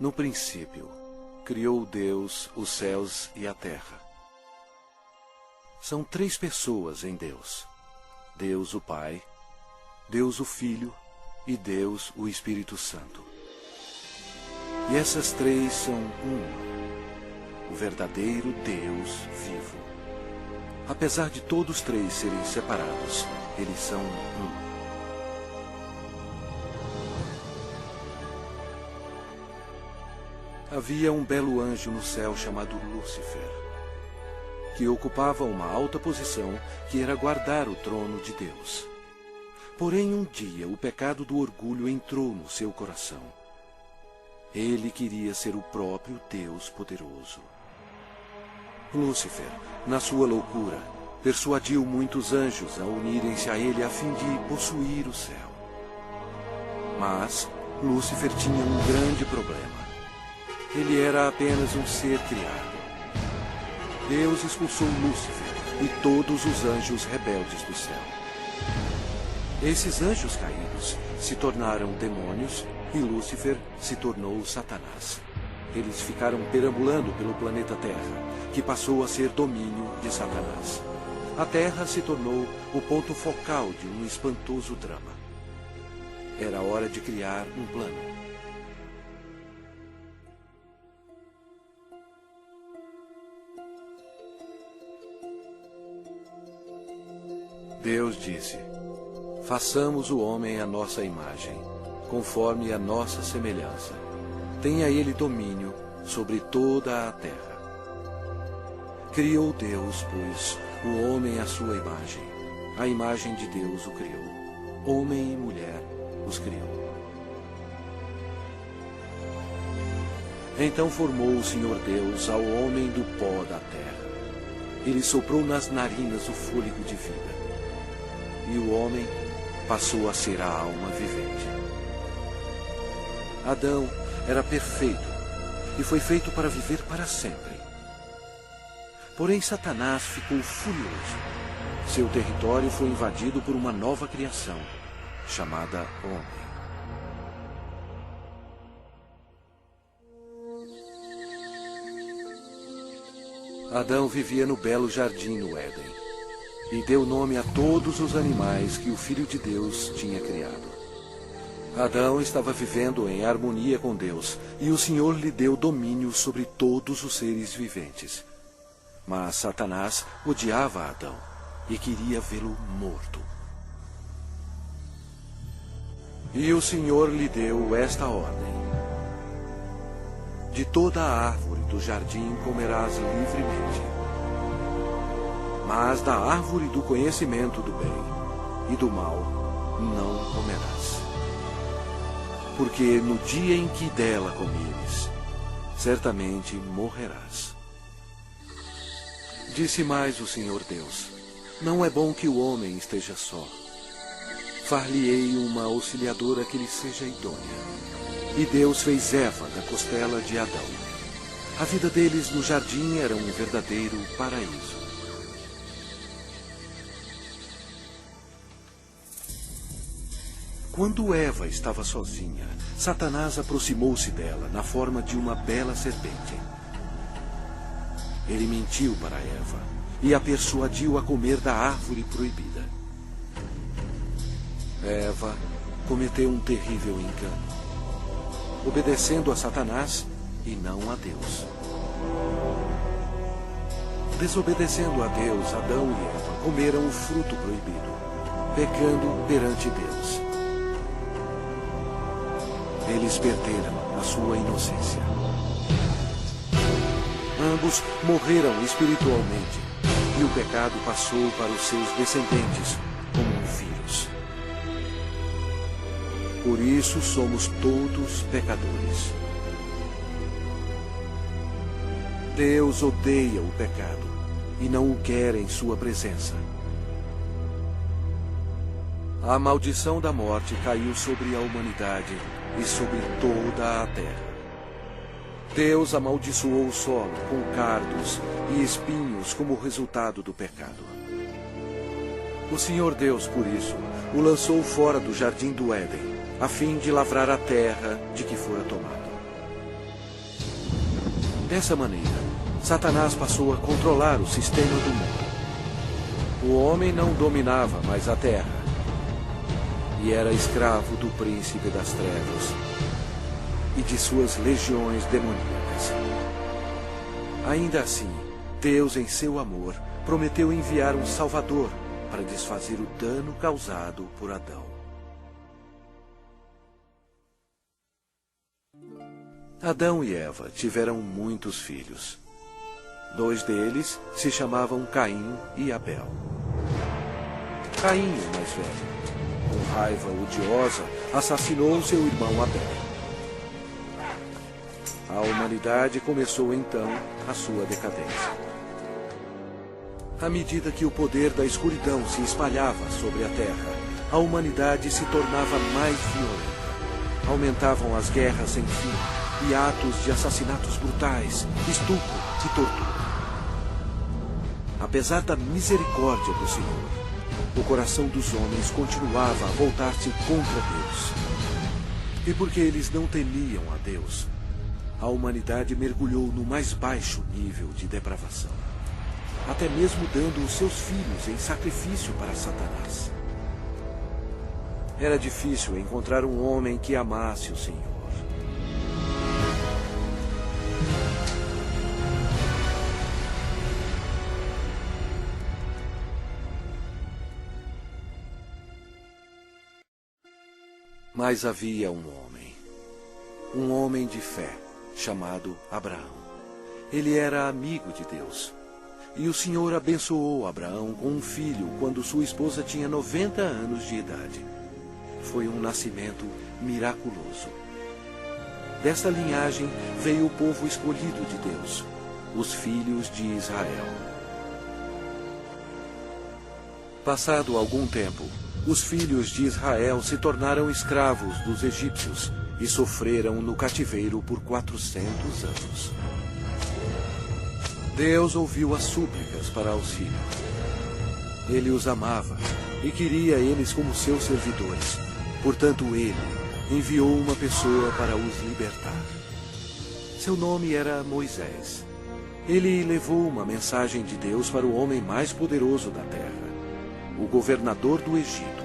No princípio, criou Deus os céus e a terra. São três pessoas em Deus: Deus o Pai, Deus o Filho e Deus o Espírito Santo. E essas três são uma, o verdadeiro Deus vivo. Apesar de todos três serem separados, eles são um. Havia um belo anjo no céu chamado Lúcifer, que ocupava uma alta posição que era guardar o trono de Deus. Porém, um dia o pecado do orgulho entrou no seu coração. Ele queria ser o próprio Deus poderoso. Lúcifer, na sua loucura, persuadiu muitos anjos a unirem-se a ele a fim de possuir o céu. Mas Lúcifer tinha um grande problema. Ele era apenas um ser criado. Deus expulsou Lúcifer e todos os anjos rebeldes do céu. Esses anjos caídos se tornaram demônios e Lúcifer se tornou Satanás. Eles ficaram perambulando pelo planeta Terra, que passou a ser domínio de Satanás. A Terra se tornou o ponto focal de um espantoso drama. Era hora de criar um plano. Deus disse: façamos o homem à nossa imagem, conforme a nossa semelhança. Tenha ele domínio sobre toda a terra. Criou Deus, pois, o homem à sua imagem. A imagem de Deus o criou. Homem e mulher os criou. Então formou o Senhor Deus ao homem do pó da terra. Ele soprou nas narinas o fôlego de vida. E o homem passou a ser a alma vivente. Adão era perfeito e foi feito para viver para sempre. Porém, Satanás ficou furioso. Seu território foi invadido por uma nova criação, chamada homem. Adão vivia no belo jardim no Éden. E deu nome a todos os animais que o Filho de Deus tinha criado. Adão estava vivendo em harmonia com Deus, e o Senhor lhe deu domínio sobre todos os seres viventes. Mas Satanás odiava Adão e queria vê-lo morto. E o Senhor lhe deu esta ordem: de toda a árvore do jardim comerás livremente. Mas da árvore do conhecimento do bem e do mal não comerás. Porque no dia em que dela comeres, certamente morrerás. Disse mais o Senhor Deus: não é bom que o homem esteja só. Far-lhe-ei uma auxiliadora que lhe seja idônea. E Deus fez Eva da costela de Adão. A vida deles no jardim era um verdadeiro paraíso. Quando Eva estava sozinha, Satanás aproximou-se dela na forma de uma bela serpente. Ele mentiu para Eva e a persuadiu a comer da árvore proibida. Eva cometeu um terrível engano, obedecendo a Satanás e não a Deus. Desobedecendo a Deus, Adão e Eva comeram o fruto proibido, pecando perante Deus. Eles perderam a sua inocência. Ambos morreram espiritualmente, e o pecado passou para os seus descendentes como um vírus. Por isso somos todos pecadores. Deus odeia o pecado e não o quer em sua presença. A maldição da morte caiu sobre a humanidade e sobre toda a terra. Deus amaldiçoou o solo com cardos e espinhos como resultado do pecado. O Senhor Deus, por isso, o lançou fora do jardim do Éden, a fim de lavrar a terra de que fora tomado. Dessa maneira, Satanás passou a controlar o sistema do mundo. O homem não dominava mais a terra e era escravo do príncipe das trevas e de suas legiões demoníacas. Ainda assim, Deus, em seu amor, prometeu enviar um Salvador para desfazer o dano causado por Adão. Adão e Eva tiveram muitos filhos. 2 deles se chamavam Caim e Abel. Caim, o mais velho, com raiva odiosa, assassinou seu irmão Abel. A humanidade começou então a sua decadência. À medida que o poder da escuridão se espalhava sobre a terra, a humanidade se tornava mais violenta. Aumentavam as guerras sem fim e atos de assassinatos brutais, estupro e tortura. Apesar da misericórdia do Senhor, o coração dos homens continuava a voltar-se contra Deus. E porque eles não temiam a Deus, a humanidade mergulhou no mais baixo nível de depravação, até mesmo dando os seus filhos em sacrifício para Satanás. Era difícil encontrar um homem que amasse o Senhor. Mas havia um homem de fé, chamado Abraão. Ele era amigo de Deus. E o Senhor abençoou Abraão com um filho quando sua esposa tinha 90 anos de idade. Foi um nascimento miraculoso. Desta linhagem veio o povo escolhido de Deus, os filhos de Israel. Passado algum tempo, os filhos de Israel se tornaram escravos dos egípcios e sofreram no cativeiro por 400 anos. Deus ouviu as súplicas para auxílio. Ele os amava e queria eles como seus servidores. Portanto, ele enviou uma pessoa para os libertar. Seu nome era Moisés. Ele levou uma mensagem de Deus para o homem mais poderoso da terra, o governador do Egito,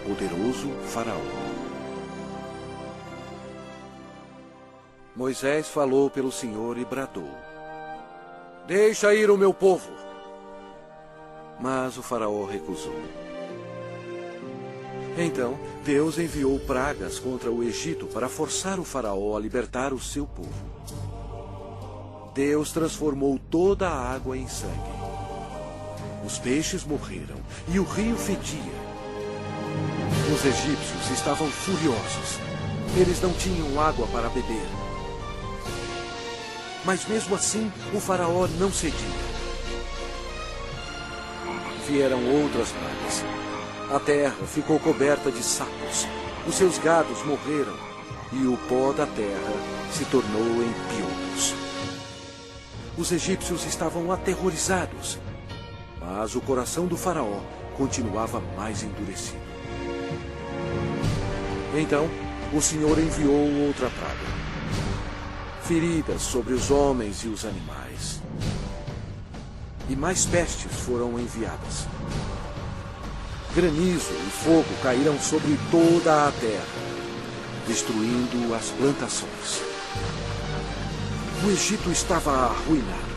poderoso Faraó. Moisés falou pelo Senhor e bradou: "Deixa ir o meu povo." Mas o Faraó recusou. Então, Deus enviou pragas contra o Egito para forçar o Faraó a libertar o seu povo. Deus transformou toda a água em sangue. Os peixes morreram e o rio fedia. Os egípcios estavam furiosos. Eles não tinham água para beber. Mas mesmo assim, o Faraó não cedia. Vieram outras pragas. A terra ficou coberta de sapos. Os seus gados morreram e o pó da terra se tornou em piolhos. Os egípcios estavam aterrorizados, mas o coração do Faraó continuava mais endurecido. Então, o Senhor enviou outra praga: feridas sobre os homens e os animais. E mais pestes foram enviadas. Granizo e fogo caíram sobre toda a terra, destruindo as plantações. O Egito estava arruinado.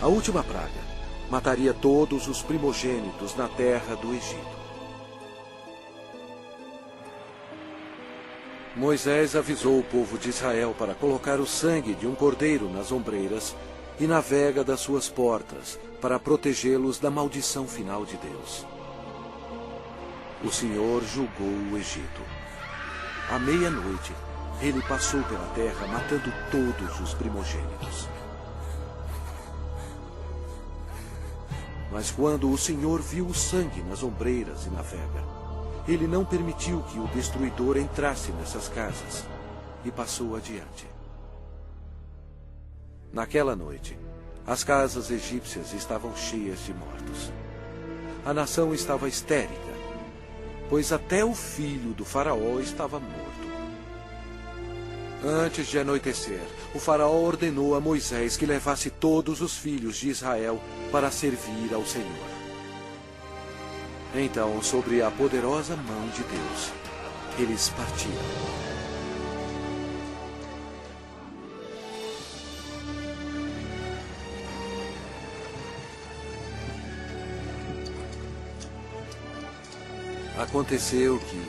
A última praga mataria todos os primogênitos na terra do Egito. Moisés avisou o povo de Israel para colocar o sangue de um cordeiro nas ombreiras e na vega das suas portas, para protegê-los da maldição final de Deus. O Senhor julgou o Egito. À meia-noite, ele passou pela terra matando todos os primogênitos. Mas quando o Senhor viu o sangue nas ombreiras e na vega, ele não permitiu que o destruidor entrasse nessas casas e passou adiante. Naquela noite, as casas egípcias estavam cheias de mortos. A nação estava histérica, pois até o filho do Faraó estava morto. Antes de anoitecer, o faraó ordenou a Moisés que levasse todos os filhos de Israel para servir ao Senhor. Então, sobre a poderosa mão de Deus, eles partiram. Aconteceu que,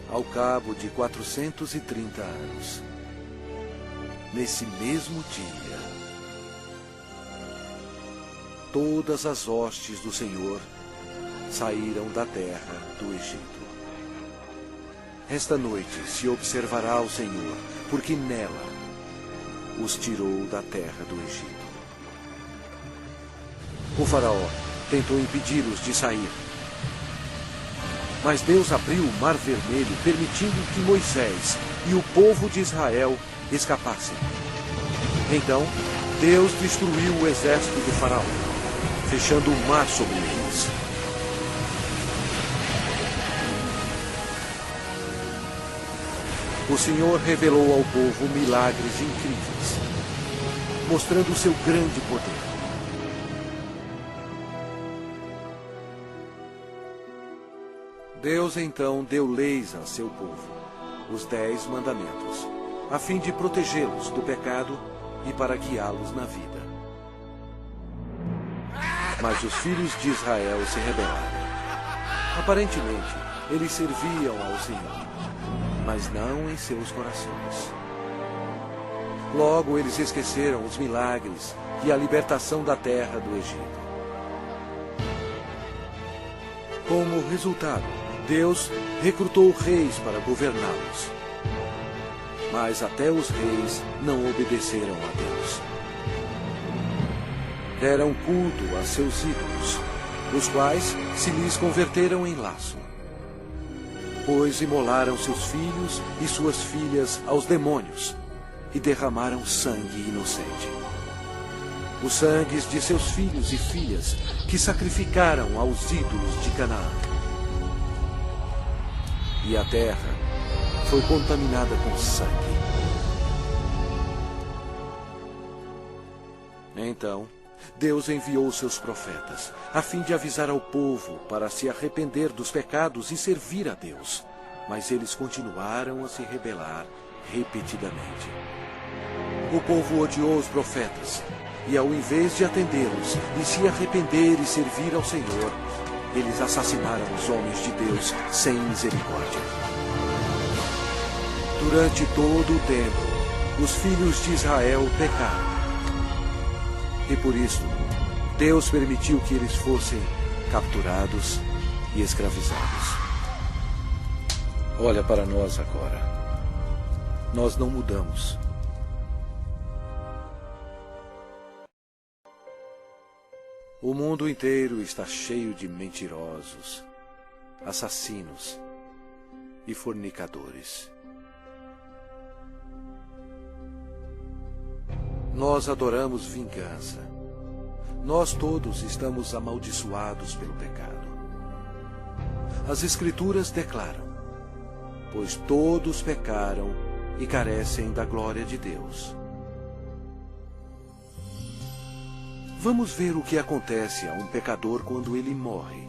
ao cabo de 430 anos, nesse mesmo dia, todas as hostes do Senhor saíram da terra do Egito. Esta noite se observará o Senhor, porque nela os tirou da terra do Egito. O faraó tentou impedi-los de sair, mas Deus abriu o Mar Vermelho, permitindo que Moisés e o povo de Israel escapassem. Então, Deus destruiu o exército do faraó, fechando o mar sobre eles. O Senhor revelou ao povo milagres incríveis, mostrando o seu grande poder. Deus então deu leis a seu povo, os 10 mandamentos, a fim de protegê-los do pecado e para guiá-los na vida. Mas os filhos de Israel se rebelaram. Aparentemente, eles serviam ao Senhor, mas não em seus corações. Logo, eles esqueceram os milagres e a libertação da terra do Egito. Como resultado, Deus recrutou reis para governá-los. Mas até os reis não obedeceram a Deus. Deram culto a seus ídolos, os quais se lhes converteram em laço. Pois imolaram seus filhos e suas filhas aos demônios e derramaram sangue inocente. Os sangues de seus filhos e filhas que sacrificaram aos ídolos de Canaã. E a terra foi contaminada com sangue. Então, Deus enviou seus profetas, a fim de avisar ao povo para se arrepender dos pecados e servir a Deus. Mas eles continuaram a se rebelar repetidamente. O povo odiou os profetas, e ao invés de atendê-los e se arrepender e servir ao Senhor, eles assassinaram os homens de Deus sem misericórdia. Durante todo o tempo, os filhos de Israel pecaram. E por isso, Deus permitiu que eles fossem capturados e escravizados. Olha para nós agora. Nós não mudamos. O mundo inteiro está cheio de mentirosos, assassinos e fornicadores. Nós adoramos vingança. Nós todos estamos amaldiçoados pelo pecado. As Escrituras declaram: pois todos pecaram e carecem da glória de Deus. Vamos ver o que acontece a um pecador quando ele morre.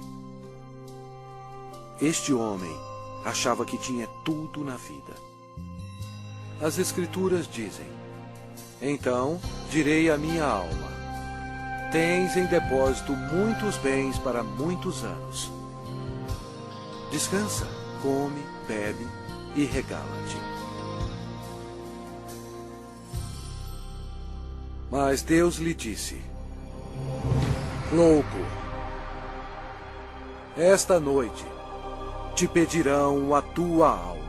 Este homem achava que tinha tudo na vida. As Escrituras dizem: então direi à minha alma: tens em depósito muitos bens para muitos anos. Descansa, come, bebe e regala-te. Mas Deus lhe disse: louco, esta noite te pedirão a tua alma.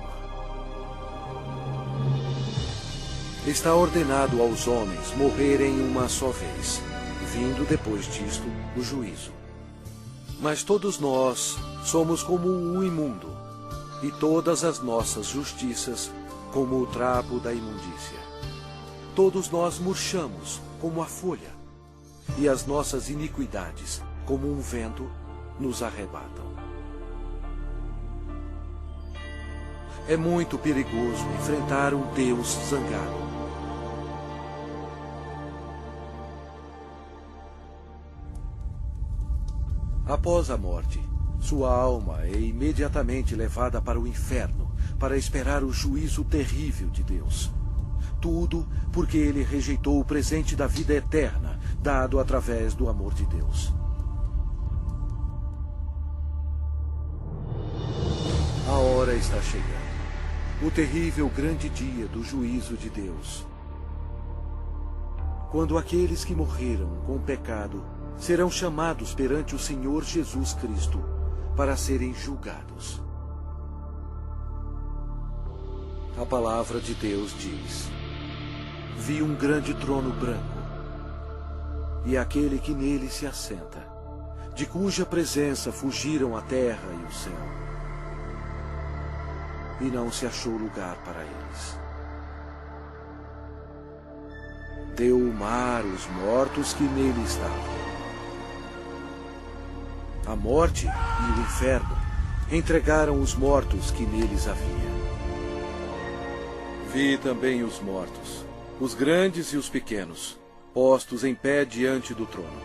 Está ordenado aos homens morrerem uma só vez, vindo depois disto o juízo. Mas todos nós somos como o imundo, e todas as nossas justiças como o trapo da imundícia. Todos nós murchamos como a folha, e as nossas iniquidades, como um vento, nos arrebatam. É muito perigoso enfrentar um Deus zangado. Após a morte, sua alma é imediatamente levada para o inferno para esperar o juízo terrível de Deus. Tudo porque ele rejeitou o presente da vida eterna, dado através do amor de Deus. A hora está chegando. O terrível grande dia do juízo de Deus. Quando aqueles que morreram com o pecado serão chamados perante o Senhor Jesus Cristo para serem julgados. A palavra de Deus diz: vi um grande trono branco, e aquele que nele se assenta, de cuja presença fugiram a terra e o céu. E não se achou lugar para eles. Deu o mar os mortos que nele estavam. A morte e o inferno entregaram os mortos que neles havia. Vi também os mortos, os grandes e os pequenos, postos em pé diante do trono.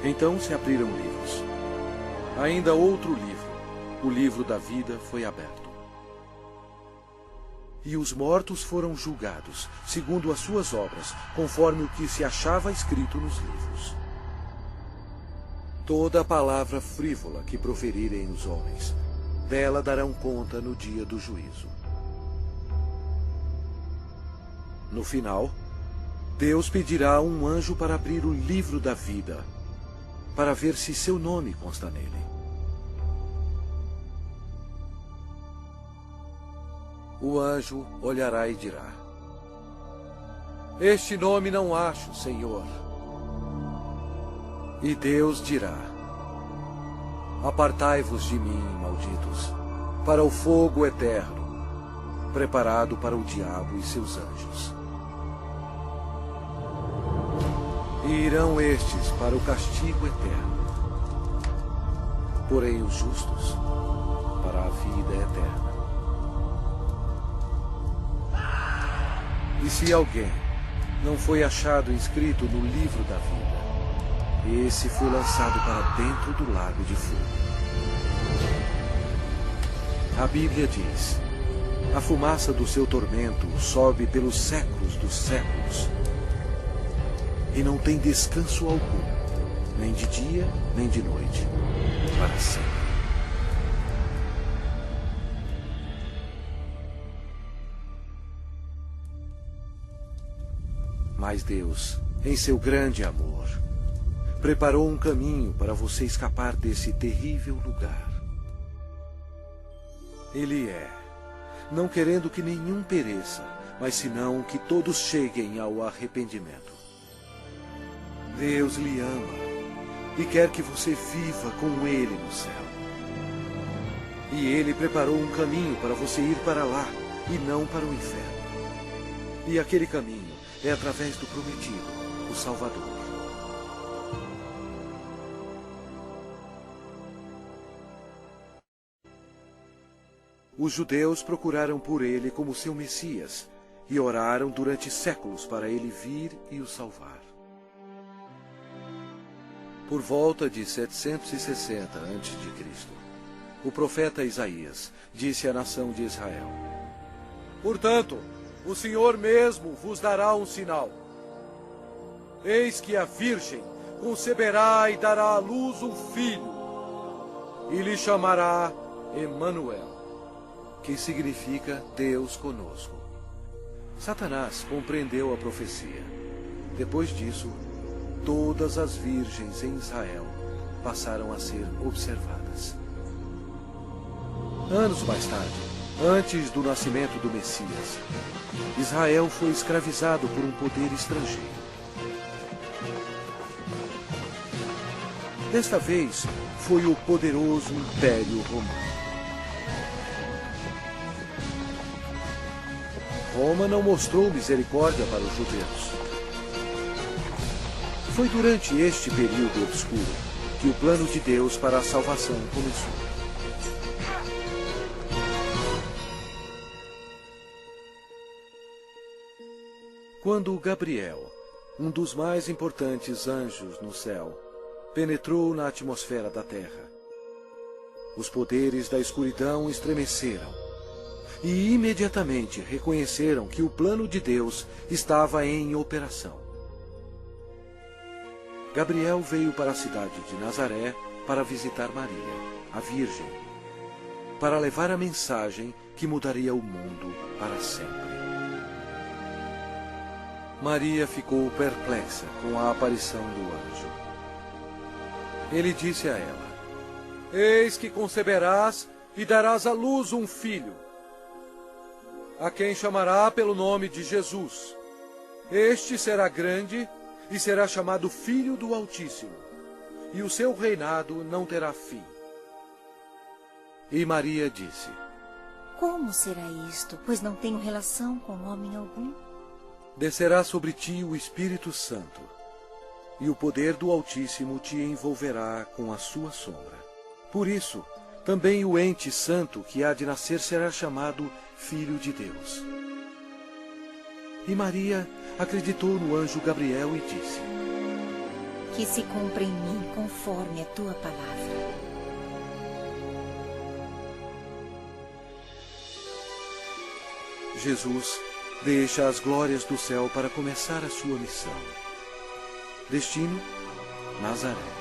Então se abriram livros. Ainda outro livro, o livro da vida, foi aberto. E os mortos foram julgados, segundo as suas obras, conforme o que se achava escrito nos livros. Toda palavra frívola que proferirem os homens, dela darão conta no dia do juízo. No final, Deus pedirá a um anjo para abrir o livro da vida, para ver se seu nome consta nele. O anjo olhará e dirá: este nome não acho, Senhor. E Deus dirá: apartai-vos de mim, malditos, para o fogo eterno, preparado para o diabo e seus anjos. E irão estes para o castigo eterno, porém os justos para a vida eterna. E se alguém não foi achado inscrito no livro da vida, esse foi lançado para dentro do lago de fogo. A Bíblia diz: a fumaça do seu tormento sobe pelos séculos dos séculos, e não tem descanso algum, nem de dia, nem de noite, para sempre. Mas Deus, em seu grande amor, preparou um caminho para você escapar desse terrível lugar. Ele é, não querendo que nenhum pereça, mas senão que todos cheguem ao arrependimento. Deus lhe ama e quer que você viva com Ele no céu. E Ele preparou um caminho para você ir para lá e não para o inferno. E aquele caminho é através do prometido, o Salvador. Os judeus procuraram por ele como seu Messias e oraram durante séculos para ele vir e o salvar. Por volta de 760 a.C., o profeta Isaías disse à nação de Israel: portanto, o Senhor mesmo vos dará um sinal. Eis que a Virgem conceberá e dará à luz um filho, e lhe chamará Emanuel, que significa Deus conosco. Satanás compreendeu a profecia. Depois disso, todas as virgens em Israel passaram a ser observadas. Anos mais tarde, antes do nascimento do Messias, Israel foi escravizado por um poder estrangeiro. Desta vez, foi o poderoso Império Romano. Roma não mostrou misericórdia para os judeus. Foi durante este período obscuro que o plano de Deus para a salvação começou. Quando Gabriel, um dos mais importantes anjos no céu, penetrou na atmosfera da terra, os poderes da escuridão estremeceram e imediatamente reconheceram que o plano de Deus estava em operação. Gabriel veio para a cidade de Nazaré para visitar Maria, a Virgem, para levar a mensagem que mudaria o mundo para sempre. Maria ficou perplexa com a aparição do anjo. Ele disse a ela: Eis que conceberás e darás à luz um filho, a quem chamará pelo nome de Jesus. Este será grande e será chamado Filho do Altíssimo, e o seu reinado não terá fim. E Maria disse: Como será isto, pois não tenho relação com homem algum? Descerá sobre ti o Espírito Santo, e o poder do Altíssimo te envolverá com a sua sombra. Por isso, também o ente santo que há de nascer será chamado Filho de Deus. E Maria acreditou no anjo Gabriel e disse: Que se cumpra em mim conforme a tua palavra. Jesus deixa as glórias do céu para começar a sua missão. Destino: Nazaré.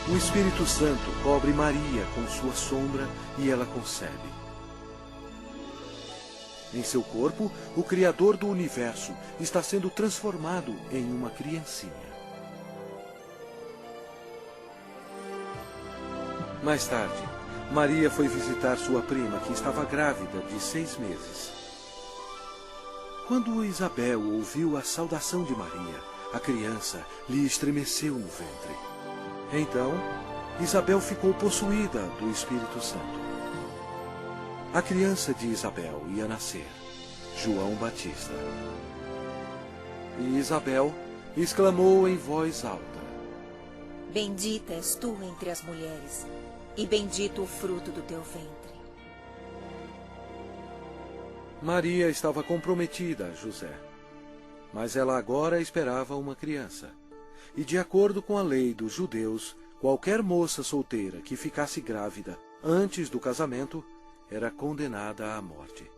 O Espírito Santo cobre Maria com sua sombra e ela concebe. Em seu corpo, o Criador do universo está sendo transformado em uma criancinha. Mais tarde, Maria foi visitar sua prima, que estava grávida de 6 meses. Quando Isabel ouviu a saudação de Maria, a criança lhe estremeceu no ventre. Então, Isabel ficou possuída do Espírito Santo. A criança de Isabel ia nascer, João Batista. E Isabel exclamou em voz alta: Bendita és tu entre as mulheres, e bendito o fruto do teu ventre. Maria estava comprometida a José, mas ela agora esperava uma criança. E de acordo com a lei dos judeus, qualquer moça solteira que ficasse grávida antes do casamento era condenada à morte.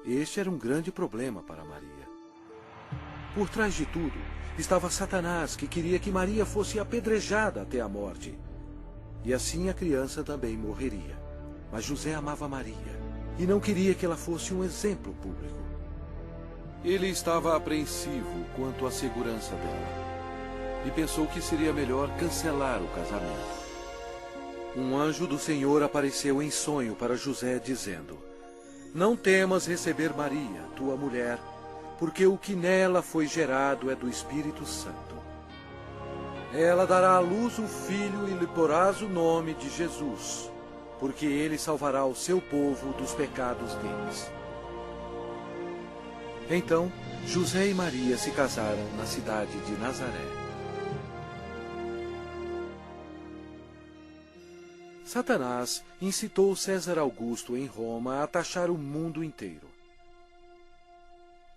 Este era um grande problema para Maria. Por trás de tudo estava Satanás, que queria que Maria fosse apedrejada até a morte. E assim a criança também morreria. Mas José amava Maria e não queria que ela fosse um exemplo público. Ele estava apreensivo quanto à segurança dela e pensou que seria melhor cancelar o casamento. Um anjo do Senhor apareceu em sonho para José, dizendo: Não temas receber Maria, tua mulher, porque o que nela foi gerado é do Espírito Santo. Ela dará à luz um filho e lhe porás o nome de Jesus, porque ele salvará o seu povo dos pecados deles. Então, José e Maria se casaram na cidade de Nazaré. Satanás incitou César Augusto em Roma a taxar o mundo inteiro.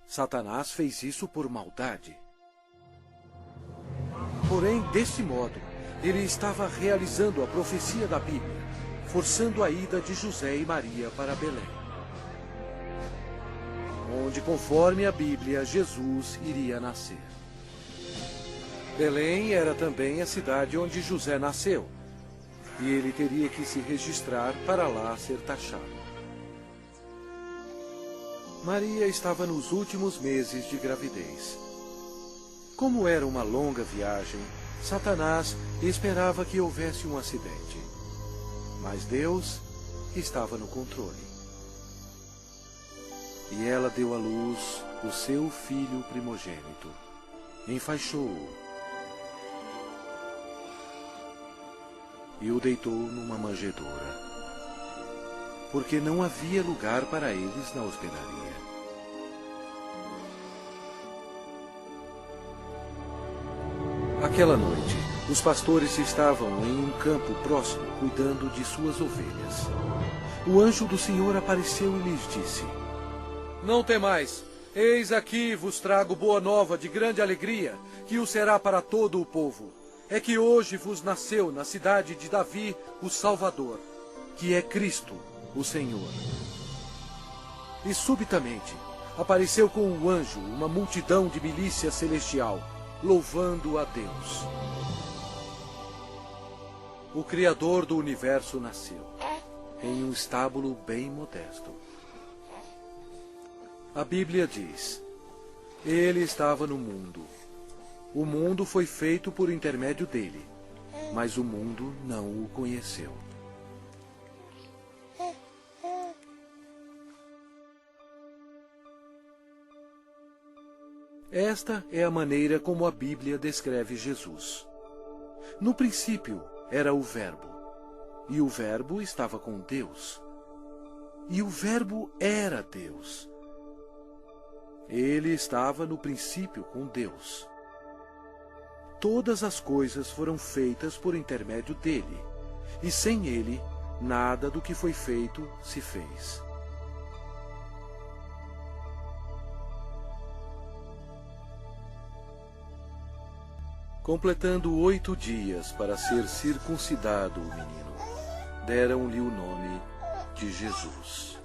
Satanás fez isso por maldade. Porém, desse modo, ele estava realizando a profecia da Bíblia, forçando a ida de José e Maria para Belém, onde, conforme a Bíblia, Jesus iria nascer. Belém era também a cidade onde José nasceu, e ele teria que se registrar para lá ser taxado. Maria estava nos últimos meses de gravidez. Como era uma longa viagem, Satanás esperava que houvesse um acidente. Mas Deus estava no controle. E ela deu à luz o seu filho primogênito. Enfaixou-o e o deitou numa manjedoura, porque não havia lugar para eles na hospedaria. Aquela noite, os pastores estavam em um campo próximo, cuidando de suas ovelhas. O anjo do Senhor apareceu e lhes disse: Não temais, Eis aqui vos trago boa nova de grande alegria, que o será para todo o povo. É que hoje vos nasceu na cidade de Davi o Salvador, que é Cristo, o Senhor. E subitamente apareceu com um anjo uma multidão de milícia celestial, louvando a Deus. O Criador do universo nasceu, em um estábulo bem modesto. A Bíblia diz: Ele estava no mundo. O mundo foi feito por intermédio dele, mas o mundo não o conheceu. Esta é a maneira como a Bíblia descreve Jesus. No princípio era o Verbo, e o Verbo estava com Deus, e o Verbo era Deus. Ele estava no princípio com Deus. Todas as coisas foram feitas por intermédio dele, e sem ele, nada do que foi feito se fez. Completando 8 dias para ser circuncidado o menino, deram-lhe o nome de Jesus,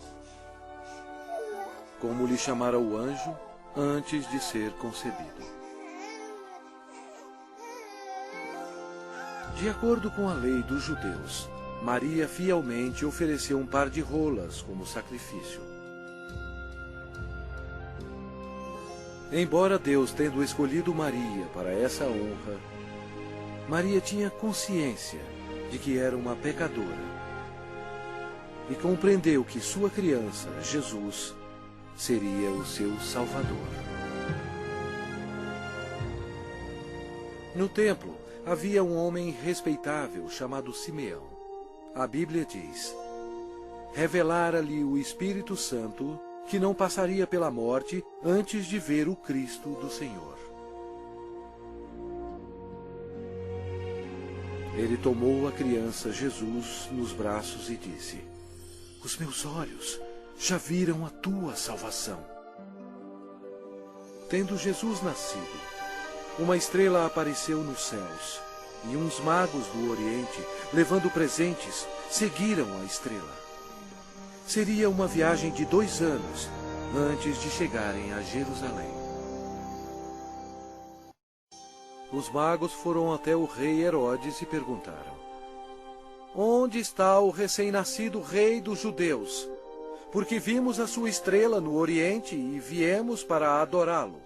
como lhe chamara o anjo antes de ser concebido. De acordo com a lei dos judeus, Maria fielmente ofereceu um par de rolas como sacrifício. Embora Deus tendo escolhido Maria para essa honra, Maria tinha consciência de que era uma pecadora e compreendeu que sua criança, Jesus, seria o seu Salvador. No templo havia um homem respeitável chamado Simeão. A Bíblia diz: revelara-lhe o Espírito Santo que não passaria pela morte antes de ver o Cristo do Senhor. Ele tomou a criança Jesus nos braços e disse: os meus olhos já viram a tua salvação. Tendo Jesus nascido, uma estrela apareceu nos céus, e uns magos do Oriente, levando presentes, seguiram a estrela. Seria uma viagem de 2 anos antes de chegarem a Jerusalém. Os magos foram até o rei Herodes e perguntaram: onde está o recém-nascido rei dos judeus? Porque vimos a sua estrela no Oriente e viemos para adorá-lo.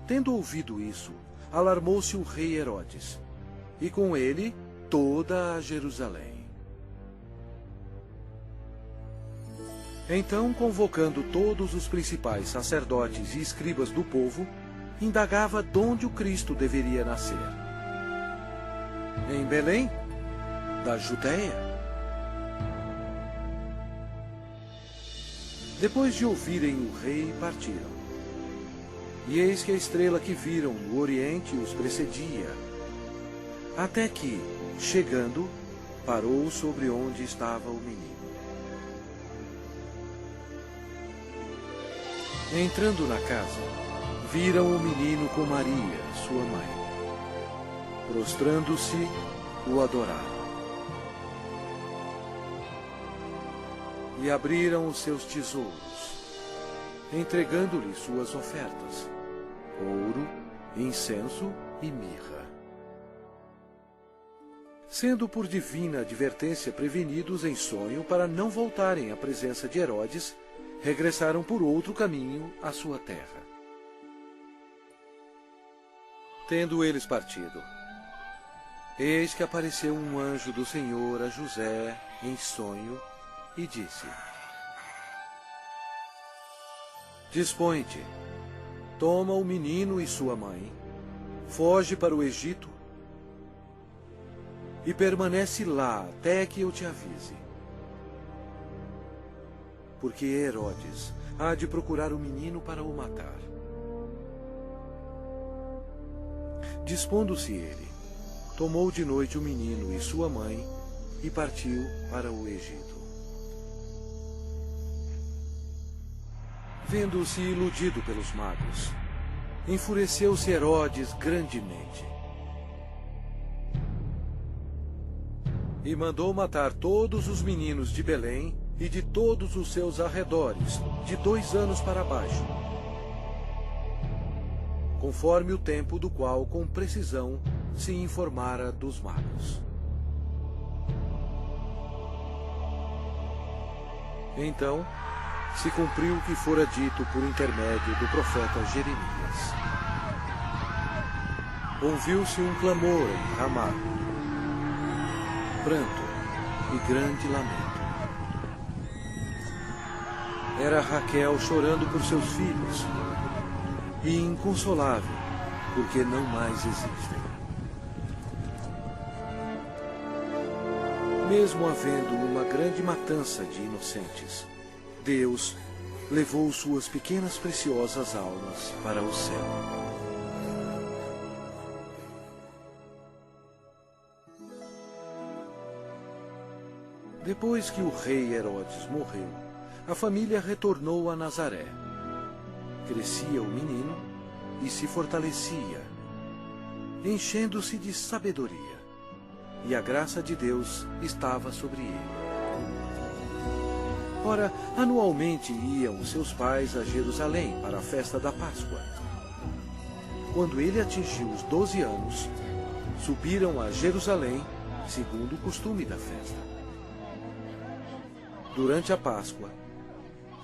Tendo ouvido isso, alarmou-se o rei Herodes, e com ele toda a Jerusalém. Então, convocando todos os principais sacerdotes e escribas do povo, indagava donde o Cristo deveria nascer. Em Belém, da Judéia. Depois de ouvirem o rei, partiram. E eis que a estrela que viram no Oriente os precedia, até que, chegando, parou sobre onde estava o menino. Entrando na casa, viram o menino com Maria, sua mãe. Prostrando-se, o adoraram. E abriram os seus tesouros, entregando-lhe suas ofertas: ouro, incenso e mirra. Sendo por divina advertência prevenidos em sonho para não voltarem à presença de Herodes, regressaram por outro caminho à sua terra. Tendo eles partido, eis que apareceu um anjo do Senhor a José em sonho e disse: dispõe-te, toma o menino e sua mãe, foge para o Egito e permanece lá até que eu te avise. Porque Herodes há de procurar o menino para o matar. Dispondo-se ele, tomou de noite o menino e sua mãe e partiu para o Egito. Vendo-se iludido pelos magos, enfureceu-se Herodes grandemente e mandou matar todos os meninos de Belém e de todos os seus arredores, de 2 anos para baixo, conforme o tempo do qual com precisão se informara dos magos. Então se cumpriu o que fora dito por intermédio do profeta Jeremias. Ouviu-se um clamor em Ramá, pranto e grande lamento. Era Raquel chorando por seus filhos, e inconsolável, porque não mais existem. Mesmo havendo uma grande matança de inocentes, Deus levou suas pequenas preciosas almas para o céu. Depois que o rei Herodes morreu, a família retornou a Nazaré. Crescia o menino e se fortalecia, enchendo-se de sabedoria, e a graça de Deus estava sobre ele. Ora, anualmente iam seus pais a Jerusalém para a festa da Páscoa. Quando ele atingiu os 12 anos, subiram a Jerusalém, segundo o costume da festa. Durante a Páscoa,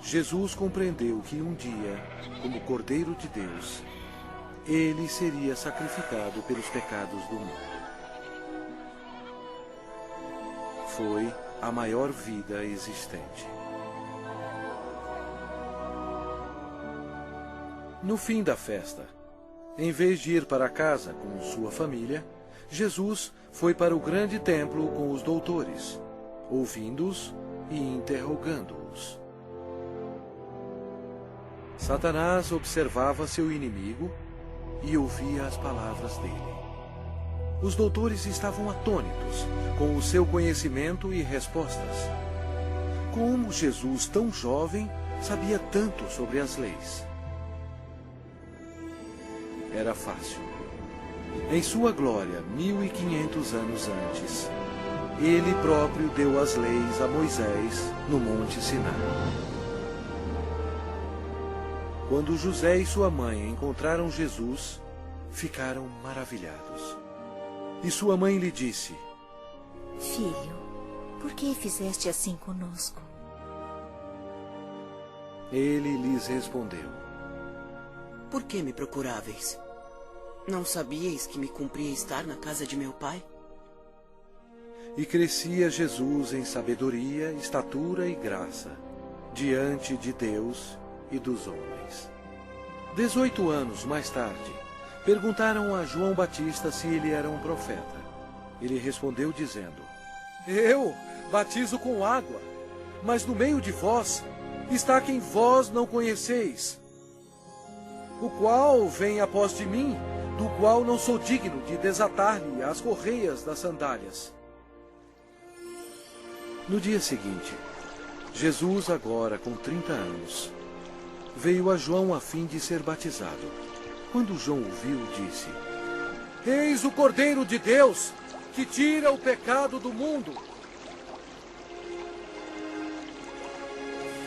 Jesus compreendeu que um dia, como Cordeiro de Deus, ele seria sacrificado pelos pecados do mundo. Foi a maior vida existente. No fim da festa, em vez de ir para casa com sua família, Jesus foi para o grande templo com os doutores, ouvindo-os e interrogando-os. Satanás observava seu inimigo e ouvia as palavras dele. Os doutores estavam atônitos com o seu conhecimento e respostas. Como Jesus, tão jovem, sabia tanto sobre as leis? Era fácil. Em sua glória, 1500 anos antes, ele próprio deu as leis a Moisés no Monte Sinai. Quando José e sua mãe encontraram Jesus, ficaram maravilhados. E sua mãe lhe disse: Filho, por que fizeste assim conosco? Ele lhes respondeu: Por que me procuráveis? Não sabíeis que me cumpria estar na casa de meu pai? E crescia Jesus em sabedoria, estatura e graça, diante de Deus e dos homens. 18 anos mais tarde, perguntaram a João Batista se ele era um profeta. Ele respondeu dizendo: Eu batizo com água, mas no meio de vós está quem vós não conheceis, o qual vem após de mim, do qual não sou digno de desatar-lhe as correias das sandálias. No dia seguinte, Jesus, agora com 30 anos, veio a João a fim de ser batizado. Quando João o viu, disse: Eis o Cordeiro de Deus, que tira o pecado do mundo.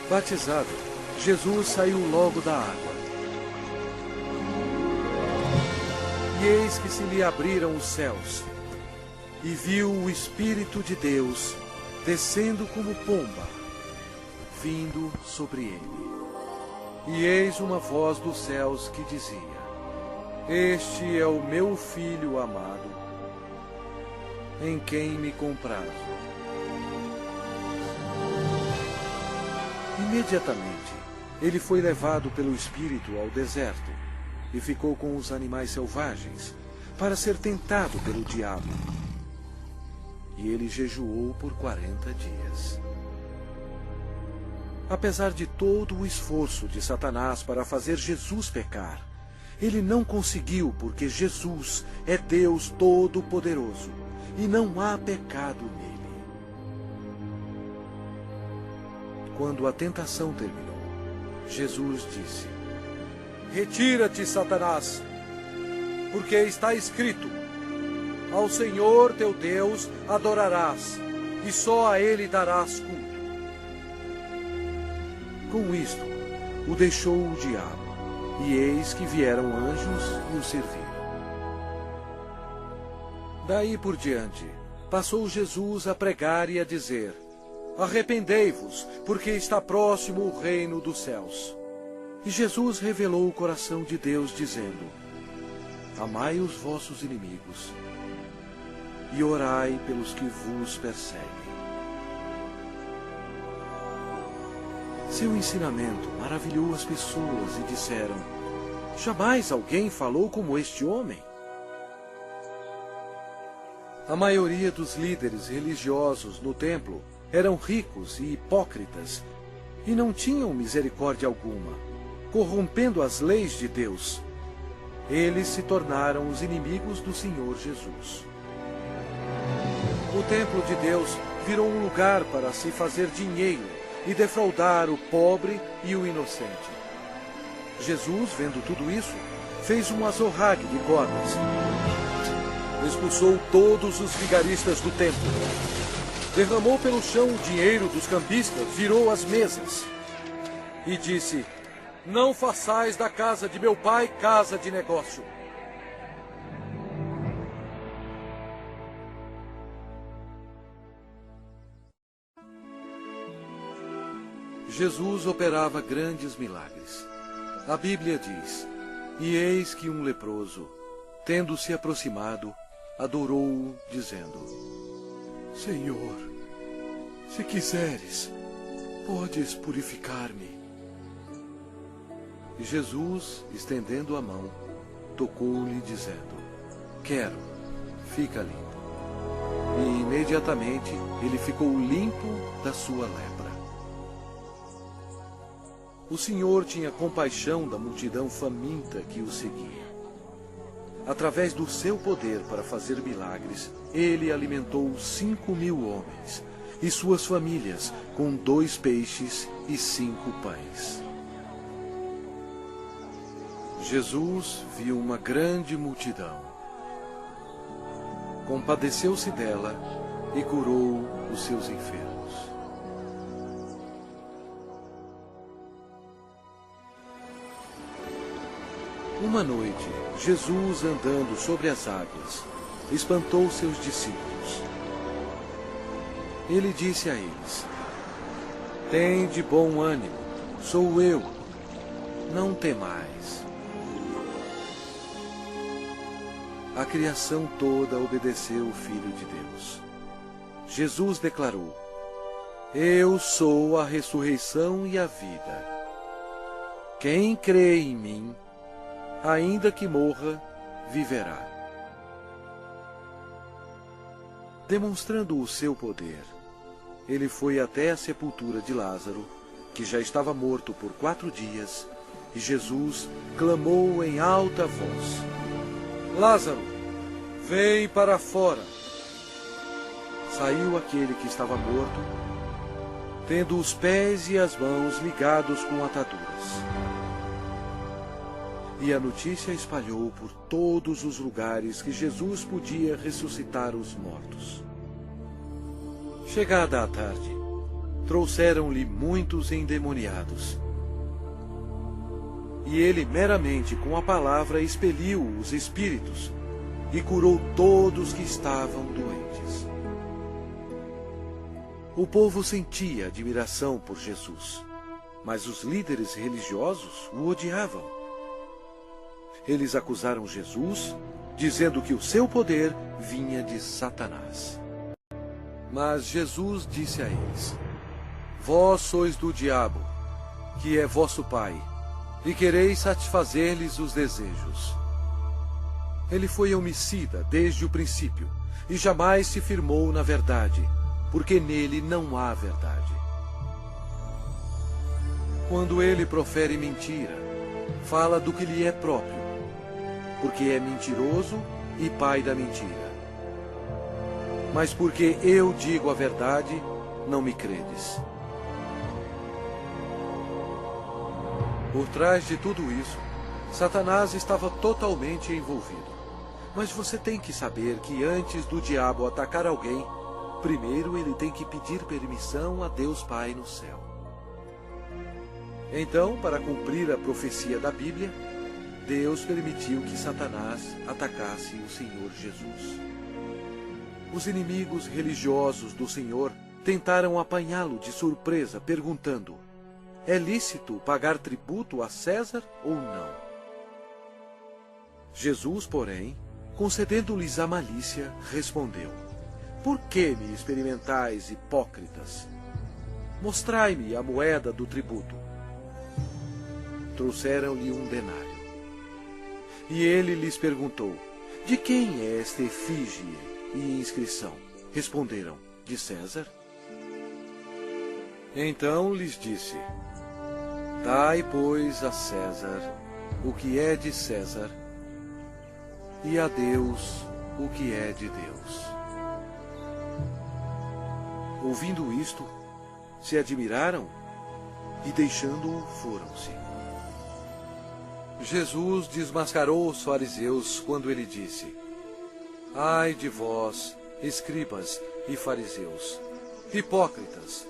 Batizado, Jesus saiu logo da água. E eis que se lhe abriram os céus, e viu o Espírito de Deus descendo como pomba, vindo sobre ele. E eis uma voz dos céus que dizia: Este é o meu Filho amado, em quem me comprazo. Imediatamente, ele foi levado pelo Espírito ao deserto e ficou com os animais selvagens para ser tentado pelo diabo. E ele jejuou por 40 dias. Apesar de todo o esforço de Satanás para fazer Jesus pecar, ele não conseguiu, porque Jesus é Deus Todo-Poderoso e não há pecado nele. Quando a tentação terminou, Jesus disse: Retira-te, Satanás, porque está escrito: Ao Senhor teu Deus adorarás, e só a Ele darás culto. Com isto, o deixou o diabo, e eis que vieram anjos e o serviram. Daí por diante, passou Jesus a pregar e a dizer: Arrependei-vos, porque está próximo o reino dos céus. E Jesus revelou o coração de Deus, dizendo: Amai os vossos inimigos, e orai pelos que vos perseguem. Seu ensinamento maravilhou as pessoas e disseram: Jamais alguém falou como este homem. A maioria dos líderes religiosos no templo eram ricos e hipócritas e não tinham misericórdia alguma, corrompendo as leis de Deus. Eles se tornaram os inimigos do Senhor Jesus. O templo de Deus virou um lugar para se fazer dinheiro e defraudar o pobre e o inocente. Jesus, vendo tudo isso, fez um azorrague de cordas. Expulsou todos os vigaristas do templo. Derramou pelo chão o dinheiro dos cambistas, virou as mesas. E disse: Não façais da casa de meu pai casa de negócio. Jesus operava grandes milagres. A Bíblia diz: E eis que um leproso, tendo se aproximado, adorou-o, dizendo: Senhor, se quiseres, podes purificar-me. E Jesus, estendendo a mão, tocou-lhe, dizendo: Quero, fica limpo. E imediatamente ele ficou limpo da sua lepra. O Senhor tinha compaixão da multidão faminta que o seguia. Através do seu poder para fazer milagres, ele alimentou 5.000 homens e suas famílias com 2 peixes e 5 pães. Jesus viu uma grande multidão. Compadeceu-se dela e curou os seus enfermos. Uma noite, Jesus, andando sobre as águas, espantou seus discípulos. Ele disse a eles: Tende bom ânimo, sou eu, não temais. A criação toda obedeceu o Filho de Deus. Jesus declarou: Eu sou a ressurreição e a vida. Quem crê em mim, ainda que morra, viverá. Demonstrando o seu poder, ele foi até a sepultura de Lázaro, que já estava morto por 4 dias, e Jesus clamou em alta voz: Lázaro, vem para fora. Saiu aquele que estava morto, tendo os pés e as mãos ligados com ataduras. E a notícia espalhou por todos os lugares que Jesus podia ressuscitar os mortos. Chegada a tarde, trouxeram-lhe muitos endemoniados. E ele meramente com a palavra expeliu os espíritos e curou todos que estavam doentes. O povo sentia admiração por Jesus, mas os líderes religiosos o odiavam. Eles acusaram Jesus, dizendo que o seu poder vinha de Satanás. Mas Jesus disse a eles: Vós sois do diabo, que é vosso pai, e quereis satisfazer-lhes os desejos. Ele foi homicida desde o princípio, e jamais se firmou na verdade, porque nele não há verdade. Quando ele profere mentira, fala do que lhe é próprio, porque é mentiroso e pai da mentira. Mas porque eu digo a verdade, não me credes. Por trás de tudo isso, Satanás estava totalmente envolvido. Mas você tem que saber que antes do diabo atacar alguém, primeiro ele tem que pedir permissão a Deus Pai no céu. Então, para cumprir a profecia da Bíblia, Deus permitiu que Satanás atacasse o Senhor Jesus. Os inimigos religiosos do Senhor tentaram apanhá-lo de surpresa, perguntando: é lícito pagar tributo a César ou não? Jesus, porém, concedendo-lhes a malícia, respondeu: por que me experimentais, hipócritas? Mostrai-me a moeda do tributo. Trouxeram-lhe um denário. E ele lhes perguntou: de quem é esta efígie e inscrição? Responderam: de César. Então lhes disse: dai, pois, a César o que é de César, e a Deus o que é de Deus. Ouvindo isto, se admiraram e, deixando-o, foram-se. Jesus desmascarou os fariseus quando ele disse: ai de vós, escribas e fariseus, hipócritas,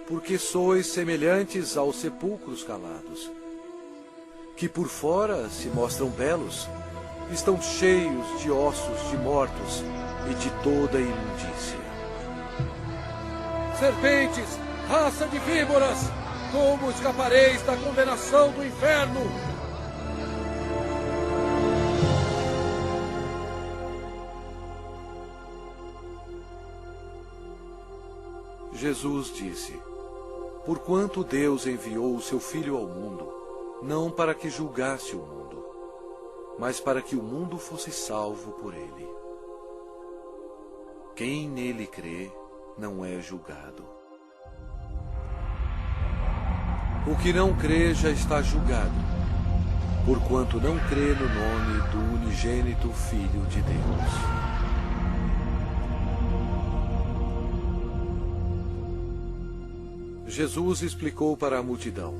porque sois semelhantes aos sepulcros calados, que por fora se mostram belos, estão cheios de ossos de mortos e de toda imundícia. Serpentes, raça de víboras, como escapareis da condenação do inferno? Jesus disse: porquanto Deus enviou o seu Filho ao mundo, não para que julgasse o mundo, mas para que o mundo fosse salvo por ele. Quem nele crê não é julgado. O que não crê já está julgado, porquanto não crê no nome do unigênito Filho de Deus. Jesus explicou para a multidão: